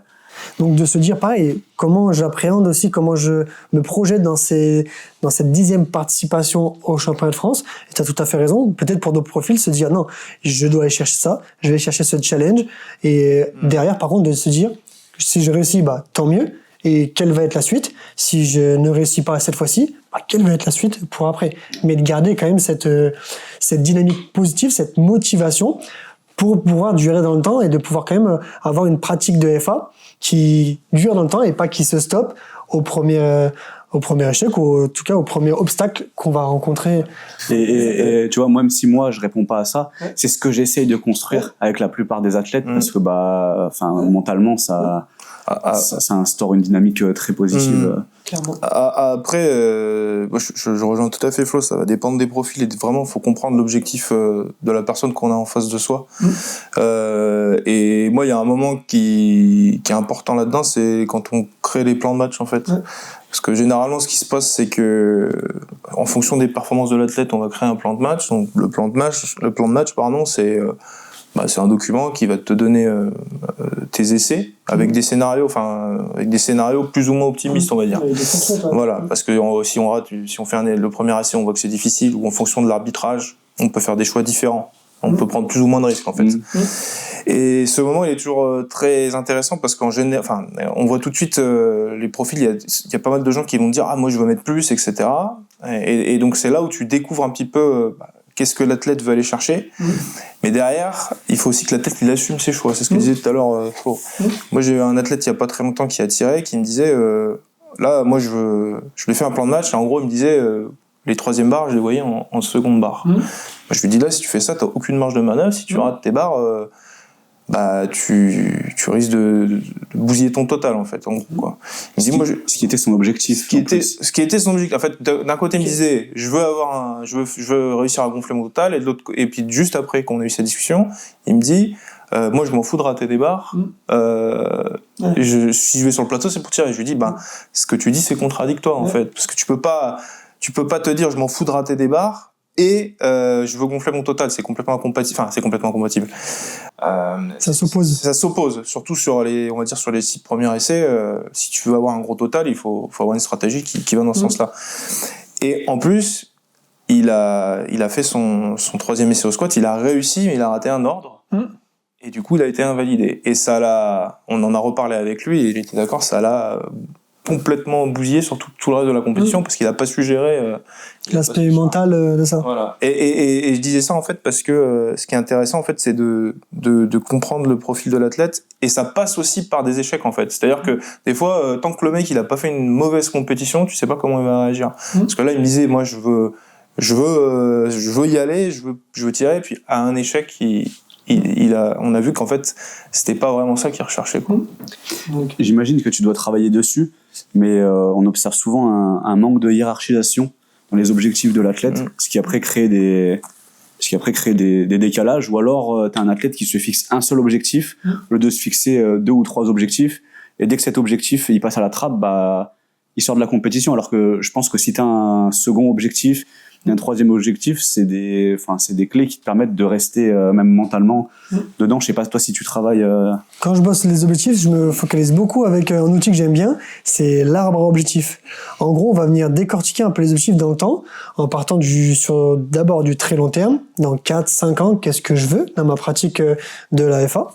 Donc de se dire pareil, comment j'appréhende aussi, comment je me projette dans cette 10e participation au championnat de France. Et tu as tout à fait raison, peut-être pour d'autres profils, se dire non, je dois aller chercher ça, je vais chercher ce challenge. Et derrière, par contre, de se dire, si je réussis, tant mieux. et quelle va être la suite. Si je ne réussis pas cette fois-ci, quelle va être la suite pour après. Mais de garder quand même cette dynamique positive, cette motivation pour pouvoir durer dans le temps et de pouvoir quand même avoir une pratique de FA qui dure dans le temps et pas qui se stoppe au premier échec ou en tout cas au premier obstacle qu'on va rencontrer. Et tu vois, même si moi je réponds pas à ça, c'est ce que j'essaye de construire avec la plupart des athlètes parce que mentalement ça instaure une dynamique très positive. Clairement. Après, je rejoins tout à fait Flo, ça va dépendre des profils et vraiment faut comprendre l'objectif de la personne qu'on a en face de soi. Et moi il y a un moment qui est important là-dedans, c'est quand on crée les plans de match en fait. Parce que généralement, ce qui se passe, c'est que, en fonction des performances de l'athlète, on va créer un plan de match. Donc, le plan de match, c'est un document qui va te donner tes essais avec des scénarios, plus ou moins optimistes, on va dire. Voilà, parce que si on fait le premier essai, on voit que c'est difficile, ou en fonction de l'arbitrage, on peut faire des choix différents. On peut prendre plus ou moins de risques, en fait. Et ce moment, il est toujours très intéressant parce qu'en général, on voit tout de suite les profils. Il y a pas mal de gens qui vont dire, moi, je veux mettre plus, etc. Et donc, c'est là où tu découvres un petit peu qu'est-ce que l'athlète veut aller chercher. Mais derrière, il faut aussi que l'athlète, il assume ses choix. C'est ce que disait tout à l'heure Flo. Moi, j'ai eu un athlète il y a pas très longtemps qui a tiré, qui me disait, là, moi, je lui ai fait un plan de match. Et en gros, il me disait, les troisième barres, je les voyais en seconde barre. Je lui dis là, si tu fais ça, t'as aucune marge de manœuvre. Si tu rates tes barres, tu risques de bousiller ton total en fait. En gros, quoi. Il me dit, ce qui était son objectif. Ce qui était son objectif. En fait, d'un côté, il me disait, je veux réussir à gonfler mon total, et puis juste après qu'on a eu cette discussion, il me dit, moi, je m'en fous de rater des barres. Si je vais sur le plateau, c'est pour tirer. Je lui dis, ce que tu dis, c'est contradictoire en fait, parce que tu peux pas te dire, je m'en fous de rater des barres. Et je veux gonfler mon total, c'est complètement incompatible. Ça s'oppose, surtout sur les 6 premiers essais. Si tu veux avoir un gros total, il faut avoir une stratégie qui va dans ce sens-là. Et en plus, il a fait son troisième essai au squat, il a réussi, mais il a raté un ordre. Et du coup, il a été invalidé. Et on en a reparlé avec lui, et il était d'accord, ça l'a complètement bousillé sur tout le reste de la compétition parce qu'il n'a pas su gérer l'aspect mental de ça. Voilà. Et je disais ça en fait parce que ce qui est intéressant en fait, c'est de comprendre le profil de l'athlète, et ça passe aussi par des échecs en fait. C'est-à-dire que des fois, tant que le mec il a pas fait une mauvaise compétition, tu sais pas comment il va réagir. Parce que là, il me disait, moi je veux y aller, je veux tirer, et puis à un échec, on a vu qu'en fait, c'était pas vraiment ça qu'il recherchait, quoi. Donc, j'imagine que tu dois travailler dessus, mais on observe souvent un manque de hiérarchisation dans les objectifs de l'athlète, ce qui après crée des décalages, ou alors t'as un athlète qui se fixe un seul objectif, au lieu de se fixer 2 ou 3 objectifs, et dès que cet objectif il passe à la trappe, il sort de la compétition, alors que je pense que si t'as un second objectif, et un troisième objectif, c'est des clés qui te permettent de rester même mentalement dedans. Je sais pas toi si tu travailles. Quand je bosse les objectifs, je me focalise beaucoup avec un outil que j'aime bien, c'est l'arbre à objectifs. En gros, on va venir décortiquer un peu les objectifs dans le temps, en partant d'abord du très long terme, dans 4-5 ans, qu'est-ce que je veux dans ma pratique de la FA.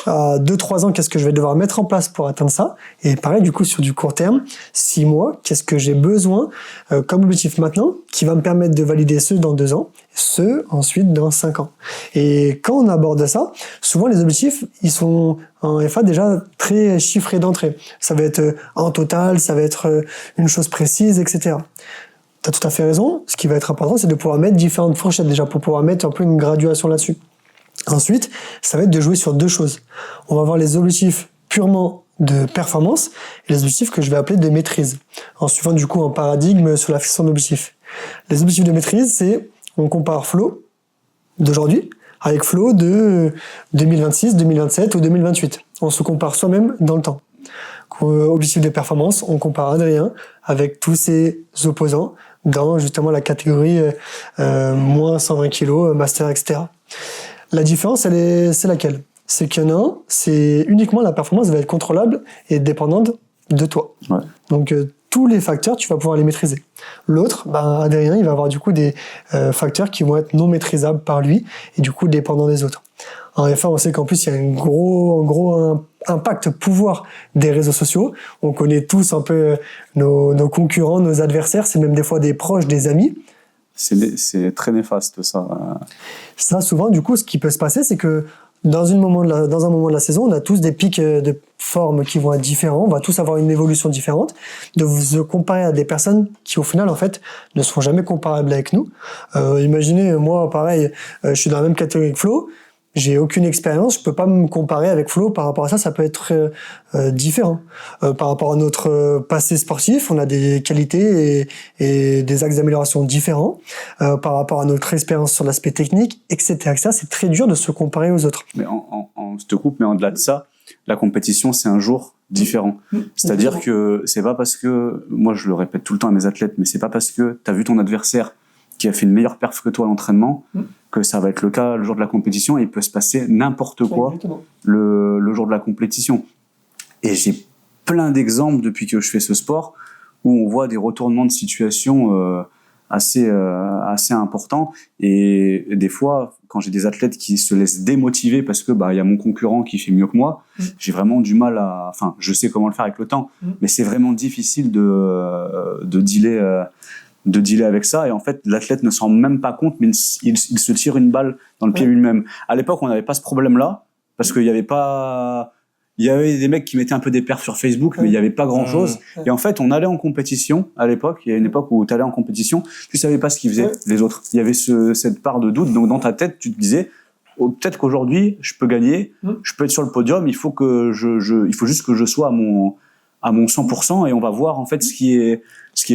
2-3 ans, qu'est-ce que je vais devoir mettre en place pour atteindre ça. Et pareil, du coup, sur du court terme, 6 mois, qu'est-ce que j'ai besoin comme objectif maintenant, qui va me permettre de valider ceux dans 2 ans, ceux ensuite dans 5 ans. Et quand on aborde ça, souvent les objectifs, ils sont en FA déjà très chiffrés d'entrée. Ça va être en total, ça va être une chose précise, etc. Tu as tout à fait raison. Ce qui va être important, c'est de pouvoir mettre différentes fourchettes déjà, pour pouvoir mettre un peu une graduation là-dessus. Ensuite, ça va être de jouer sur 2 choses. On va avoir les objectifs purement de performance et les objectifs que je vais appeler de maîtrise, en suivant du coup un paradigme sur la fixation d'objectifs. Les objectifs de maîtrise, c'est on compare Flo d'aujourd'hui avec Flo de 2026, 2027 ou 2028. On se compare soi-même dans le temps. Objectif de performance, on compare Adrien avec tous ses opposants dans justement la catégorie moins 120 kg, master, etc. La différence, c'est laquelle ? C'est qu'il y en a un, c'est uniquement la performance va être contrôlable et dépendante de toi. Ouais. Donc tous les facteurs, tu vas pouvoir les maîtriser. L'autre, Adrien, il va avoir du coup des facteurs qui vont être non maîtrisables par lui et du coup dépendants des autres. En FA, on sait qu'en plus, il y a un gros impact, pouvoir des réseaux sociaux. On connaît tous un peu nos concurrents, nos adversaires, c'est même des fois des proches, des amis. C'est très néfaste, ça. Ça, souvent, du coup, ce qui peut se passer, c'est que dans un moment de la saison, on a tous des pics de forme qui vont être différents, on va tous avoir une évolution différente, de se comparer à des personnes qui, au final, en fait, ne seront jamais comparables avec nous. Imaginez, moi, pareil, je suis dans la même catégorie que Flo, j'ai aucune expérience, je peux pas me comparer avec Flo par rapport à ça, ça peut être différent. Par rapport à notre passé sportif, on a des qualités et des axes d'amélioration différents. Par rapport à notre expérience sur l'aspect technique, etc., etc., c'est très dur de se comparer aux autres. Mais je te coupe, mais en-delà de ça, la compétition, c'est un jour différent. C'est-à-dire que c'est pas parce que, moi je le répète tout le temps à mes athlètes, mais c'est pas parce que t'as vu ton adversaire qui a fait une meilleure perf que toi à l'entraînement, que ça va être le cas le jour de la compétition, et il peut se passer n'importe quoi le jour de la compétition. Et j'ai plein d'exemples depuis que je fais ce sport où on voit des retournements de situation assez importants, et des fois quand j'ai des athlètes qui se laissent démotiver parce que y a mon concurrent qui fait mieux que moi, j'ai vraiment du mal je sais comment le faire avec le temps, mais c'est vraiment difficile de dealer avec ça, et en fait l'athlète ne s'en rend même pas compte, mais il se tire une balle dans le pied lui-même. À l'époque, on n'avait pas ce problème-là parce qu'il y avait des mecs qui mettaient un peu des perfs sur Facebook, mais il y avait pas grand-chose. Et en fait, on allait en compétition à l'époque. Il y a une époque où tu allais en compétition, tu savais pas ce qu'ils faisaient les autres. Il y avait cette part de doute. Donc dans ta tête, tu te disais, peut-être qu'aujourd'hui je peux gagner, je peux être sur le podium. Il faut juste que je sois à mon 100%, et on va voir en fait ce qui est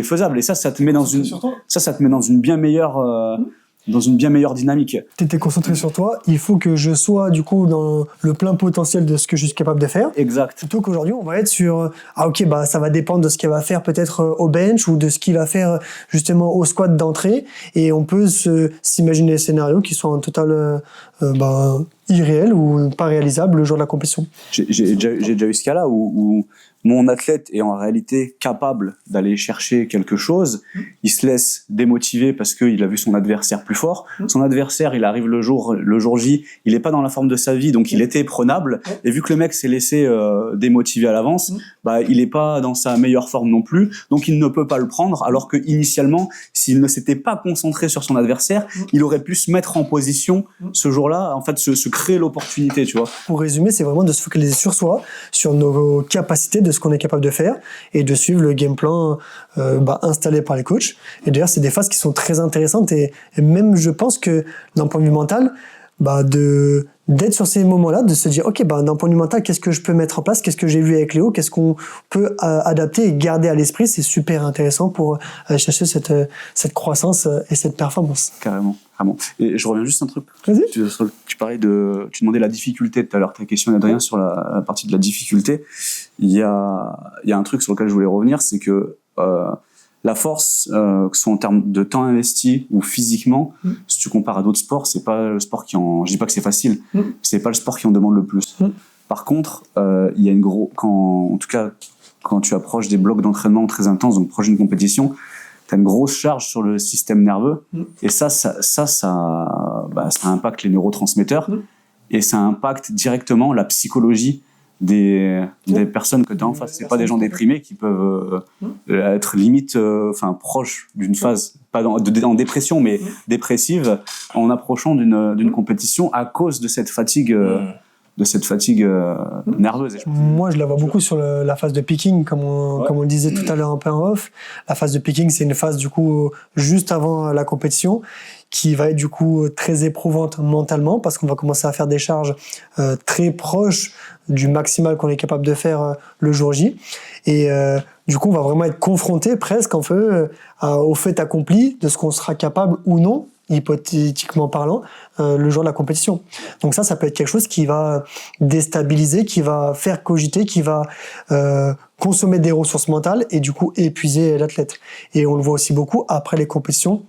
faisable. Et ça te met dans une bien meilleure dynamique. T'étais concentré sur toi, il faut que je sois du coup dans le plein potentiel de ce que je suis capable de faire. Exact. Plutôt qu'aujourd'hui, on va être sur ça va dépendre de ce qu'il va faire peut-être au bench, ou de ce qu'il va faire justement au squat d'entrée, et on peut s'imaginer des scénarios qui sont en total irréels ou pas réalisables le jour de la compétition. J'ai déjà eu ce cas-là où mon athlète est en réalité capable d'aller chercher quelque chose, il se laisse démotiver parce qu'il a vu son adversaire plus fort. Son adversaire, il arrive le jour J, il est pas dans la forme de sa vie, donc il était prenable, et vu que le mec s'est laissé démotiver à l'avance, il est pas dans sa meilleure forme non plus, donc il ne peut pas le prendre, alors que initialement, s'il ne s'était pas concentré sur son adversaire, il aurait pu se mettre en position ce jour-là, en fait se créer l'opportunité, tu vois. Pour résumer, c'est vraiment de se focaliser sur soi, sur nos capacités, de ce qu'on est capable de faire, et de suivre le game plan installé par les coachs. Et d'ailleurs, c'est des phases qui sont très intéressantes, et même je pense que d'un point de vue mental, d'être sur ces moments-là, de se dire ok, d'un point de vue mental, qu'est-ce que je peux mettre en place, qu'est-ce que j'ai vu avec Léo, qu'est-ce qu'on peut adapter et garder à l'esprit, c'est super intéressant pour aller chercher cette croissance et cette performance. Carrément. Et je reviens juste un truc. Vas-y. Tu parlais tu demandais la difficulté tout à l'heure, ta question Adrien, sur la partie de la difficulté. Il y a un truc sur lequel je voulais revenir, c'est que la force, que ce soit en termes de temps investi ou physiquement, si tu compares à d'autres sports, c'est pas le sport je dis pas que c'est facile, c'est pas le sport qui en demande le plus. Par contre, il y a en tout cas, quand tu approches des blocs d'entraînement très intenses, donc proche d'une compétition, t'as une grosse charge sur le système nerveux, et ça impacte les neurotransmetteurs, et ça impacte directement la psychologie des personnes que tu as en face. C'est pas des gens déprimés qui peuvent être limite proches d'une phase, pas en dépression, mais dépressive, en approchant d'une compétition à cause de cette fatigue nerveuse. Moi, je la vois beaucoup sur la phase de peaking, comme on le disait tout à l'heure un peu en off. La phase de peaking, c'est une phase du coup juste avant la compétition, qui va être du coup très éprouvante mentalement, parce qu'on va commencer à faire des charges très proches du maximal qu'on est capable de faire le jour J. Et du coup, on va vraiment être confronté presque au fait accompli de ce qu'on sera capable ou non, hypothétiquement parlant, le jour de la compétition. Donc ça peut être quelque chose qui va déstabiliser, qui va faire cogiter, qui va consommer des ressources mentales et du coup épuiser l'athlète. Et on le voit aussi beaucoup après les compétitions.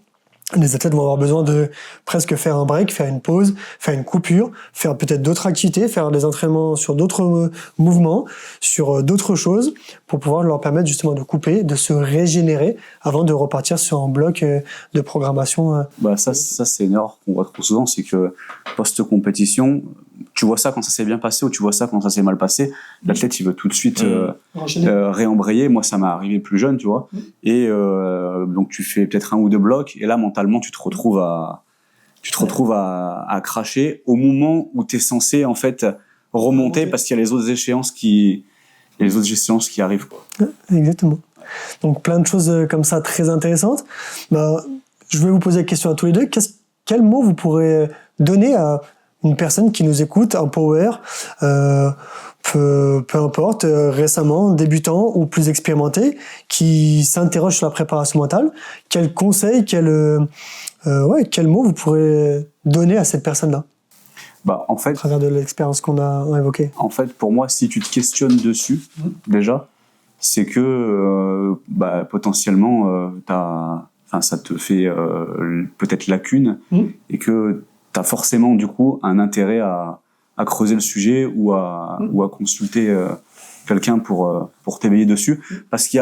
Les athlètes vont avoir besoin de presque faire un break, faire une pause, faire une coupure, faire peut-être d'autres activités, faire des entraînements sur d'autres mouvements, sur d'autres choses, pour pouvoir leur permettre justement de couper, de se régénérer avant de repartir sur un bloc de programmation. Ça c'est une erreur qu'on voit trop souvent, c'est que post-compétition, tu vois ça quand ça s'est bien passé ou tu vois ça quand ça s'est mal passé, l'athlète il veut tout de suite réembrayer. Moi ça m'est arrivé plus jeune, tu vois, et donc tu fais peut-être 1 ou 2 blocs et là mentalement tu te retrouves à cracher au moment où t'es censé en fait remonter parce qu'il y a les autres échéances qui arrivent, quoi. Exactement. Donc plein de choses comme ça très intéressantes. Je vais vous poser la question à tous les deux. Quel mot vous pourrez donner à une personne qui nous écoute, un power, peu importe, récemment, débutant ou plus expérimenté, qui s'interroge sur la préparation mentale? Quel conseil, quel mot vous pourrez donner à cette personne-là? En fait, à travers de l'expérience qu'on a évoquée. En fait, pour moi, si tu te questionnes dessus, déjà, c'est que potentiellement, ça te fait peut-être lacune et que tu as forcément du coup un intérêt à creuser le sujet ou à consulter quelqu'un pour t'éveiller dessus. Parce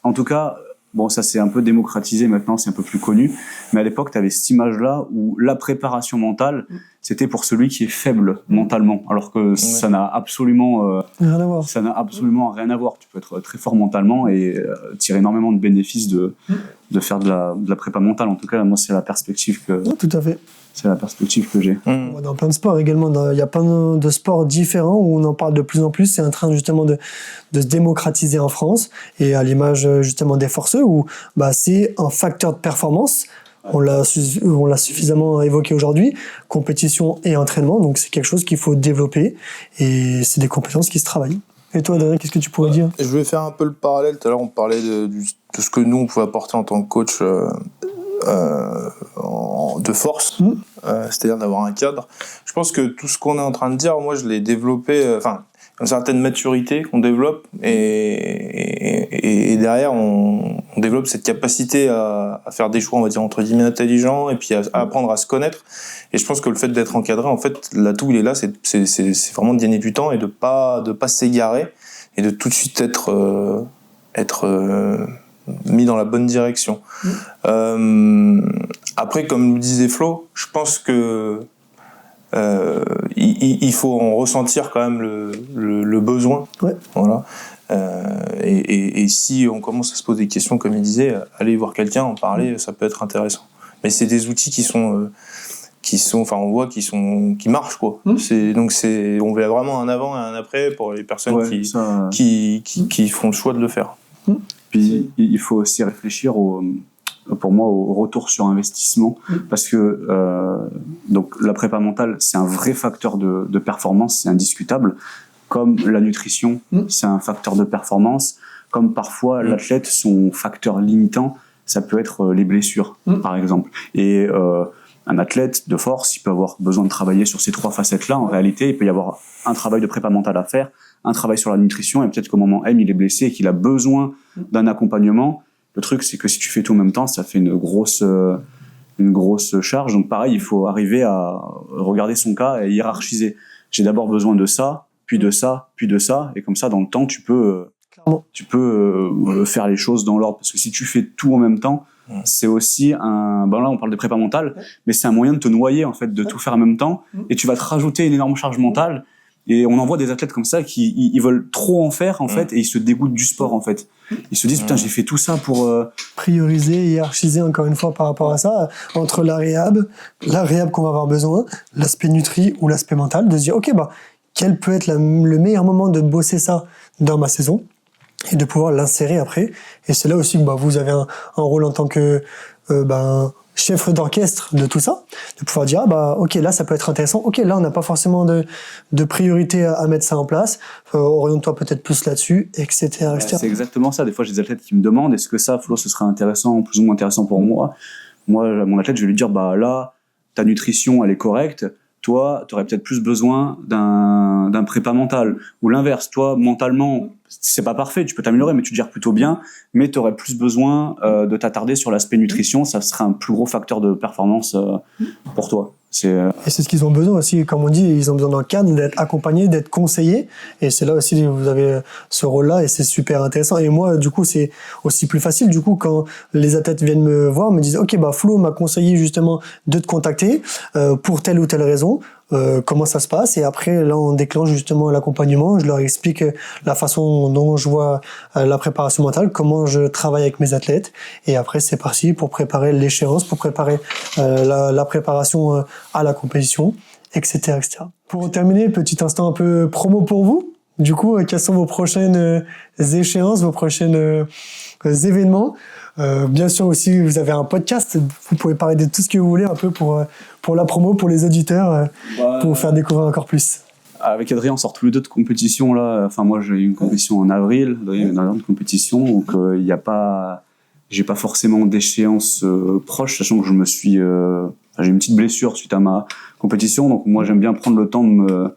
en tout cas, bon, ça c'est un peu démocratisé maintenant, c'est un peu plus connu, mais à l'époque, tu avais cette image-là où la préparation mentale, c'était pour celui qui est faible mentalement, alors que ça n'a absolument rien à voir. Ça n'a absolument rien à voir. Tu peux être très fort mentalement et tirer énormément de bénéfices de faire de la prépa mentale. En tout cas, moi, c'est la perspective que. Tout à fait. C'est la perspective que j'ai. Dans plein de sports également, il y a plein de sports différents où on en parle de plus en plus. C'est en train justement de se démocratiser en France, et à l'image justement des forceux où c'est un facteur de performance. On l'a suffisamment évoqué aujourd'hui, compétition et entraînement, donc c'est quelque chose qu'il faut développer et c'est des compétences qui se travaillent. Et toi, Adrien, qu'est-ce que tu pourrais dire? Je vais faire un peu le parallèle. Tout à l'heure, on parlait de ce que nous, on pouvait apporter en tant que coach de force, c'est-à-dire d'avoir un cadre. Je pense que tout ce qu'on est en train de dire, moi, je l'ai développé, une certaine maturité qu'on développe, et derrière, on développe cette capacité à faire des choix, on va dire, entre guillemets, intelligents, et puis à apprendre à se connaître. Et je pense que le fait d'être encadré, en fait, l'atout, il est là, c'est vraiment de gagner du temps et de pas s'égarer, et de tout de suite être mis dans la bonne direction. Après, comme le disait Flo, je pense que il faut en ressentir quand même le besoin. Ouais. Voilà. Et si on commence à se poser des questions, comme il disait, aller voir quelqu'un, en parler, ça peut être intéressant. Mais c'est des outils qui marchent, quoi. Donc on verra vraiment un avant et un après pour les personnes qui font le choix de le faire. Puis il faut aussi réfléchir pour moi au retour sur investissement, parce que donc la prépa mentale, c'est un vrai facteur de performance, c'est indiscutable, comme la nutrition, c'est un facteur de performance, comme parfois l'athlète, son facteur limitant, ça peut être les blessures, par exemple. Et un athlète de force, il peut avoir besoin de travailler sur ces 3 facettes-là. En réalité, il peut y avoir un travail de prépa mentale à faire, un travail sur la nutrition, et peut-être qu'au moment M, il est blessé et qu'il a besoin d'un accompagnement. Le truc, c'est que si tu fais tout en même temps, ça fait une grosse charge. Donc pareil, il faut arriver à regarder son cas et hiérarchiser. J'ai d'abord besoin de ça, puis de ça, puis de ça, et comme ça, dans le temps, tu peux faire les choses dans l'ordre. Parce que si tu fais tout en même temps, c'est aussi là, on parle de prépa mentale, mais c'est un moyen de te noyer, en fait, de tout faire en même temps, et tu vas te rajouter une énorme charge mentale. Et on en voit des athlètes comme ça qui ils veulent trop en faire, en fait, et ils se dégoûtent du sport, en fait. Ils se disent, putain, j'ai fait tout ça pour... Prioriser, hiérarchiser encore une fois par rapport à ça, entre la réhab qu'on va avoir besoin, l'aspect nutri ou l'aspect mental, de se dire, ok, quel peut être le meilleur moment de bosser ça dans ma saison, et de pouvoir l'insérer après. Et c'est là aussi que vous avez un rôle en tant que chef d'orchestre de tout ça, de pouvoir dire ok, là ça peut être intéressant, ok, là on n'a pas forcément de priorité à mettre ça en place, oriente-toi peut-être plus là-dessus, etc. C'est exactement ça. Des fois j'ai des athlètes qui me demandent, est-ce que ça, Flo, ce serait intéressant, plus ou moins intéressant pour moi. Moi, mon athlète, je vais lui dire, là, ta nutrition elle est correcte, toi, tu aurais peut-être plus besoin d'un prépa mental. Ou l'inverse, toi, mentalement, c'est pas parfait, tu peux t'améliorer, mais tu te gères plutôt bien, mais tu aurais plus besoin de t'attarder sur l'aspect nutrition, ça serait un plus gros facteur de performance pour toi. Et c'est ce qu'ils ont besoin aussi, comme on dit, ils ont besoin d'un cadre, d'être accompagnés, d'être conseillés, et c'est là aussi vous avez ce rôle-là, et c'est super intéressant. Et moi, du coup, c'est aussi plus facile, du coup, quand les athlètes viennent me voir, me disent, ok, Flo m'a conseillé justement de te contacter pour telle ou telle raison. comment ça se passe, et après là on déclenche justement l'accompagnement, je leur explique la façon dont je vois la préparation mentale, comment je travaille avec mes athlètes, et après c'est parti pour préparer l'échéance, pour préparer la préparation à la compétition, etc., etc. Pour terminer, petit instant un peu promo pour vous. Du coup, quelles sont vos prochaines échéances, vos prochains événements? Bien sûr aussi, vous avez un podcast, vous pouvez parler de tout ce que vous voulez un peu pour la promo, pour les auditeurs, pour vous faire découvrir encore plus. Avec Adrien, on sort tous les deux de compétition là. Enfin, moi, j'ai eu une compétition en avril, une compétition, donc il n'y a pas, j'ai pas forcément d'échéance proche, sachant que j'ai une petite blessure suite à ma compétition, donc moi, j'aime bien prendre le temps de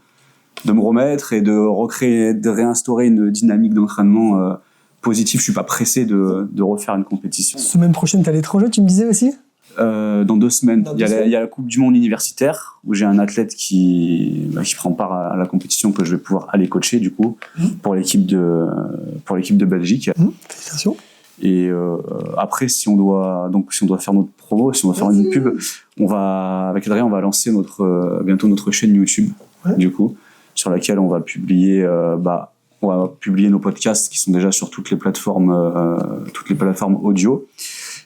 me remettre et de réinstaurer une dynamique d'entraînement positif. Je suis pas pressé de refaire une compétition. Semaine prochaine, t'es à l'étranger, tu me disais aussi? Dans 2 semaines. Il y a la Coupe du Monde universitaire où j'ai un athlète qui prend part à la compétition que je vais pouvoir aller coacher du coup pour l'équipe de Belgique. Félicitations. Et après, si on doit faire notre promo, si on doit faire une pub, avec Adrien, on va lancer bientôt notre chaîne YouTube du coup, sur laquelle on va publier nos podcasts qui sont déjà sur toutes les plateformes audio,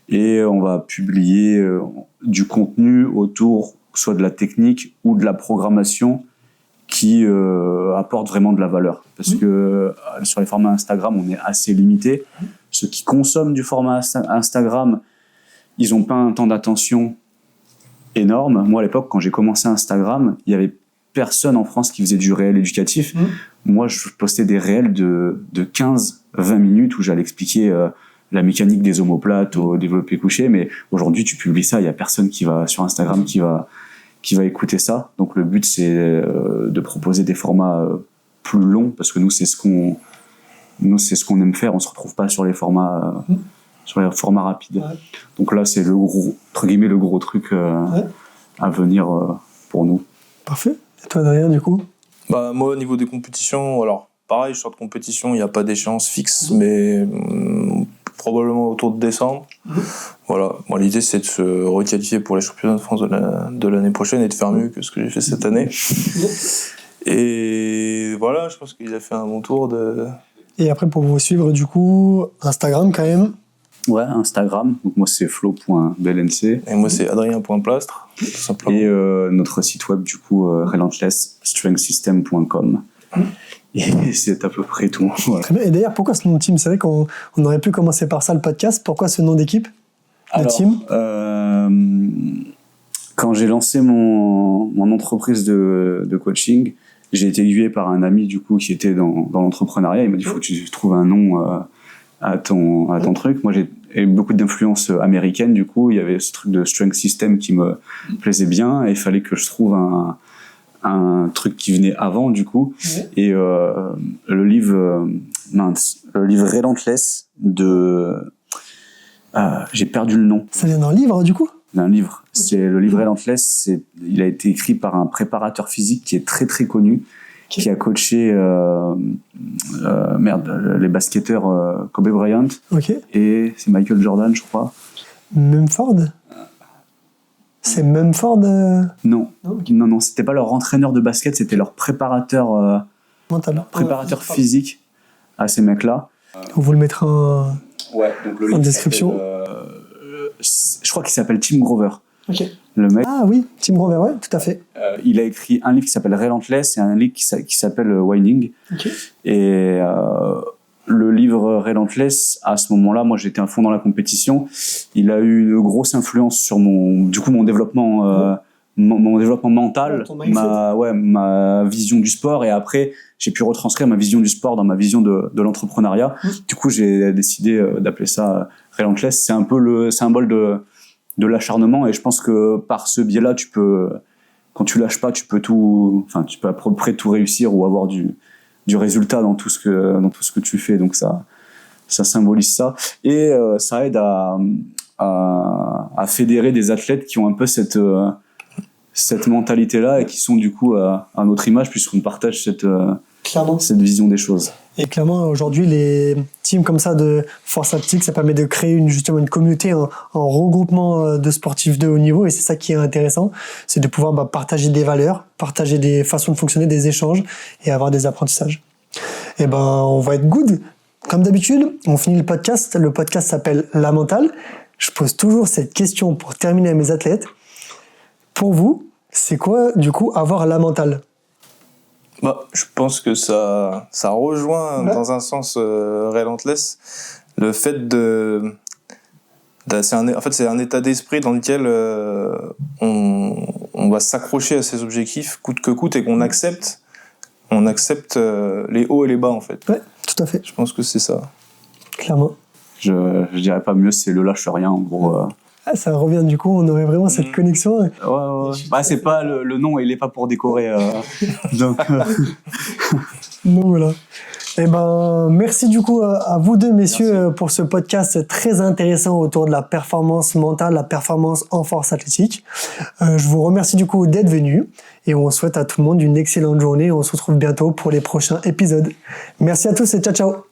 et on va publier du contenu autour soit de la technique ou de la programmation qui apporte vraiment de la valeur. Parce que sur les formats Instagram, on est assez limité. Ceux qui consomment du format Instagram, ils n'ont pas un temps d'attention énorme. Moi, à l'époque, quand j'ai commencé Instagram, il y avait personne en France qui faisait du réel éducatif. Moi, je postais des réels de 15-20 minutes où j'allais expliquer la mécanique des omoplates au développé couché, mais aujourd'hui, tu publies ça, il y a personne qui va sur Instagram qui va écouter ça. Donc le but, c'est de proposer des formats plus longs, parce que nous, c'est ce qu'on aime faire. On se retrouve pas sur les formats rapides. Donc là, c'est le gros truc à venir pour nous. Parfait. Et toi, Adrien, du coup? Moi, au niveau des compétitions, alors pareil, je sors de compétition, il n'y a pas d'échéance fixe, mais probablement autour de décembre. Voilà. Moi, l'idée, c'est de se requalifier pour les championnats de France de l'année prochaine et de faire mieux que ce que j'ai fait cette année. Et voilà, je pense qu'il a fait un bon tour de... Et après, pour vous suivre, du coup, Instagram quand même? Ouais, Instagram. Donc moi, c'est flo.blnc. Et moi, c'est adrien.plastre, tout simplement. Et notre site web, du coup, relentlessstrengthsystem.com. Et c'est à peu près tout. Voilà. Très bien. Et d'ailleurs, pourquoi ce nom de team? C'est vrai qu'on aurait pu commencer par ça, le podcast. Pourquoi ce nom d'équipe, de team? Quand j'ai lancé mon entreprise de coaching, j'ai été aiguillé par un ami, du coup, qui était dans l'entrepreneuriat. Il m'a dit, faut que tu trouves un nom à ton truc. Moi, j'ai beaucoup d'influence américaine, du coup. Il y avait ce truc de Strength System qui me plaisait bien, et il fallait que je trouve un truc qui venait avant, du coup. Et le livre Relentless j'ai perdu le nom. Ça vient d'un livre, du coup? D'un livre. C'est le livre Relentless. Il a été écrit par un préparateur physique qui est très très connu, qui a coaché les basketteurs Kobe Bryant, et c'est Michael Jordan, je crois. Mumford? C'est Mumford? Non, c'était pas leur entraîneur de basket, c'était leur préparateur mental, préparateur physique à ces mecs-là. On vous le mettra en description. Je crois qu'il s'appelle Tim Grover. Le mec. Ah oui, Tim Grover, ouais, tout à fait. Il a écrit un livre qui s'appelle Relentless et un livre qui s'appelle Winning. Et le livre Relentless, à ce moment-là, moi j'étais à fond dans la compétition. Il a eu une grosse influence sur mon développement, mon développement mental, ma vision du sport. Et après, j'ai pu retranscrire ma vision du sport dans ma vision de l'entrepreneuriat. Du coup, j'ai décidé d'appeler ça Relentless. C'est un peu le symbole de l'acharnement, et je pense que par ce biais-là, quand tu lâches pas, tu peux à peu près tout réussir ou avoir du résultat dans tout ce que tu fais. Donc ça symbolise ça, et ça aide à fédérer des athlètes qui ont un peu cette mentalité-là, et qui sont du coup à notre image, puisqu'on partage cette vision des choses. Et clairement, aujourd'hui, les teams comme ça de force athlétique, ça permet de créer justement une communauté, un regroupement de sportifs de haut niveau. Et c'est ça qui est intéressant, c'est de pouvoir partager des valeurs, partager des façons de fonctionner, des échanges et avoir des apprentissages. Et on va être good. Comme d'habitude, on finit le podcast. Le podcast s'appelle La Mentale. Je pose toujours cette question pour terminer à mes athlètes. Pour vous, c'est quoi, du coup, avoir la mentale ? Je pense que ça rejoint dans un sens Relentless le fait c'est un état d'esprit dans lequel on va s'accrocher à ses objectifs coûte que coûte et qu'on accepte les hauts et les bas en fait. Ouais, tout à fait. Je pense que c'est ça. Clairement. Je dirais pas mieux, c'est le lâche rien en gros. Ça revient du coup, on aurait vraiment cette connexion. Ouais. C'est pas le nom, il est pas pour décorer. Donc voilà. Merci du coup à vous deux messieurs pour ce podcast très intéressant autour de la performance mentale, la performance en force athlétique. Je vous remercie du coup d'être venus et on souhaite à tout le monde une excellente journée. On se retrouve bientôt pour les prochains épisodes. Merci à tous et ciao ciao.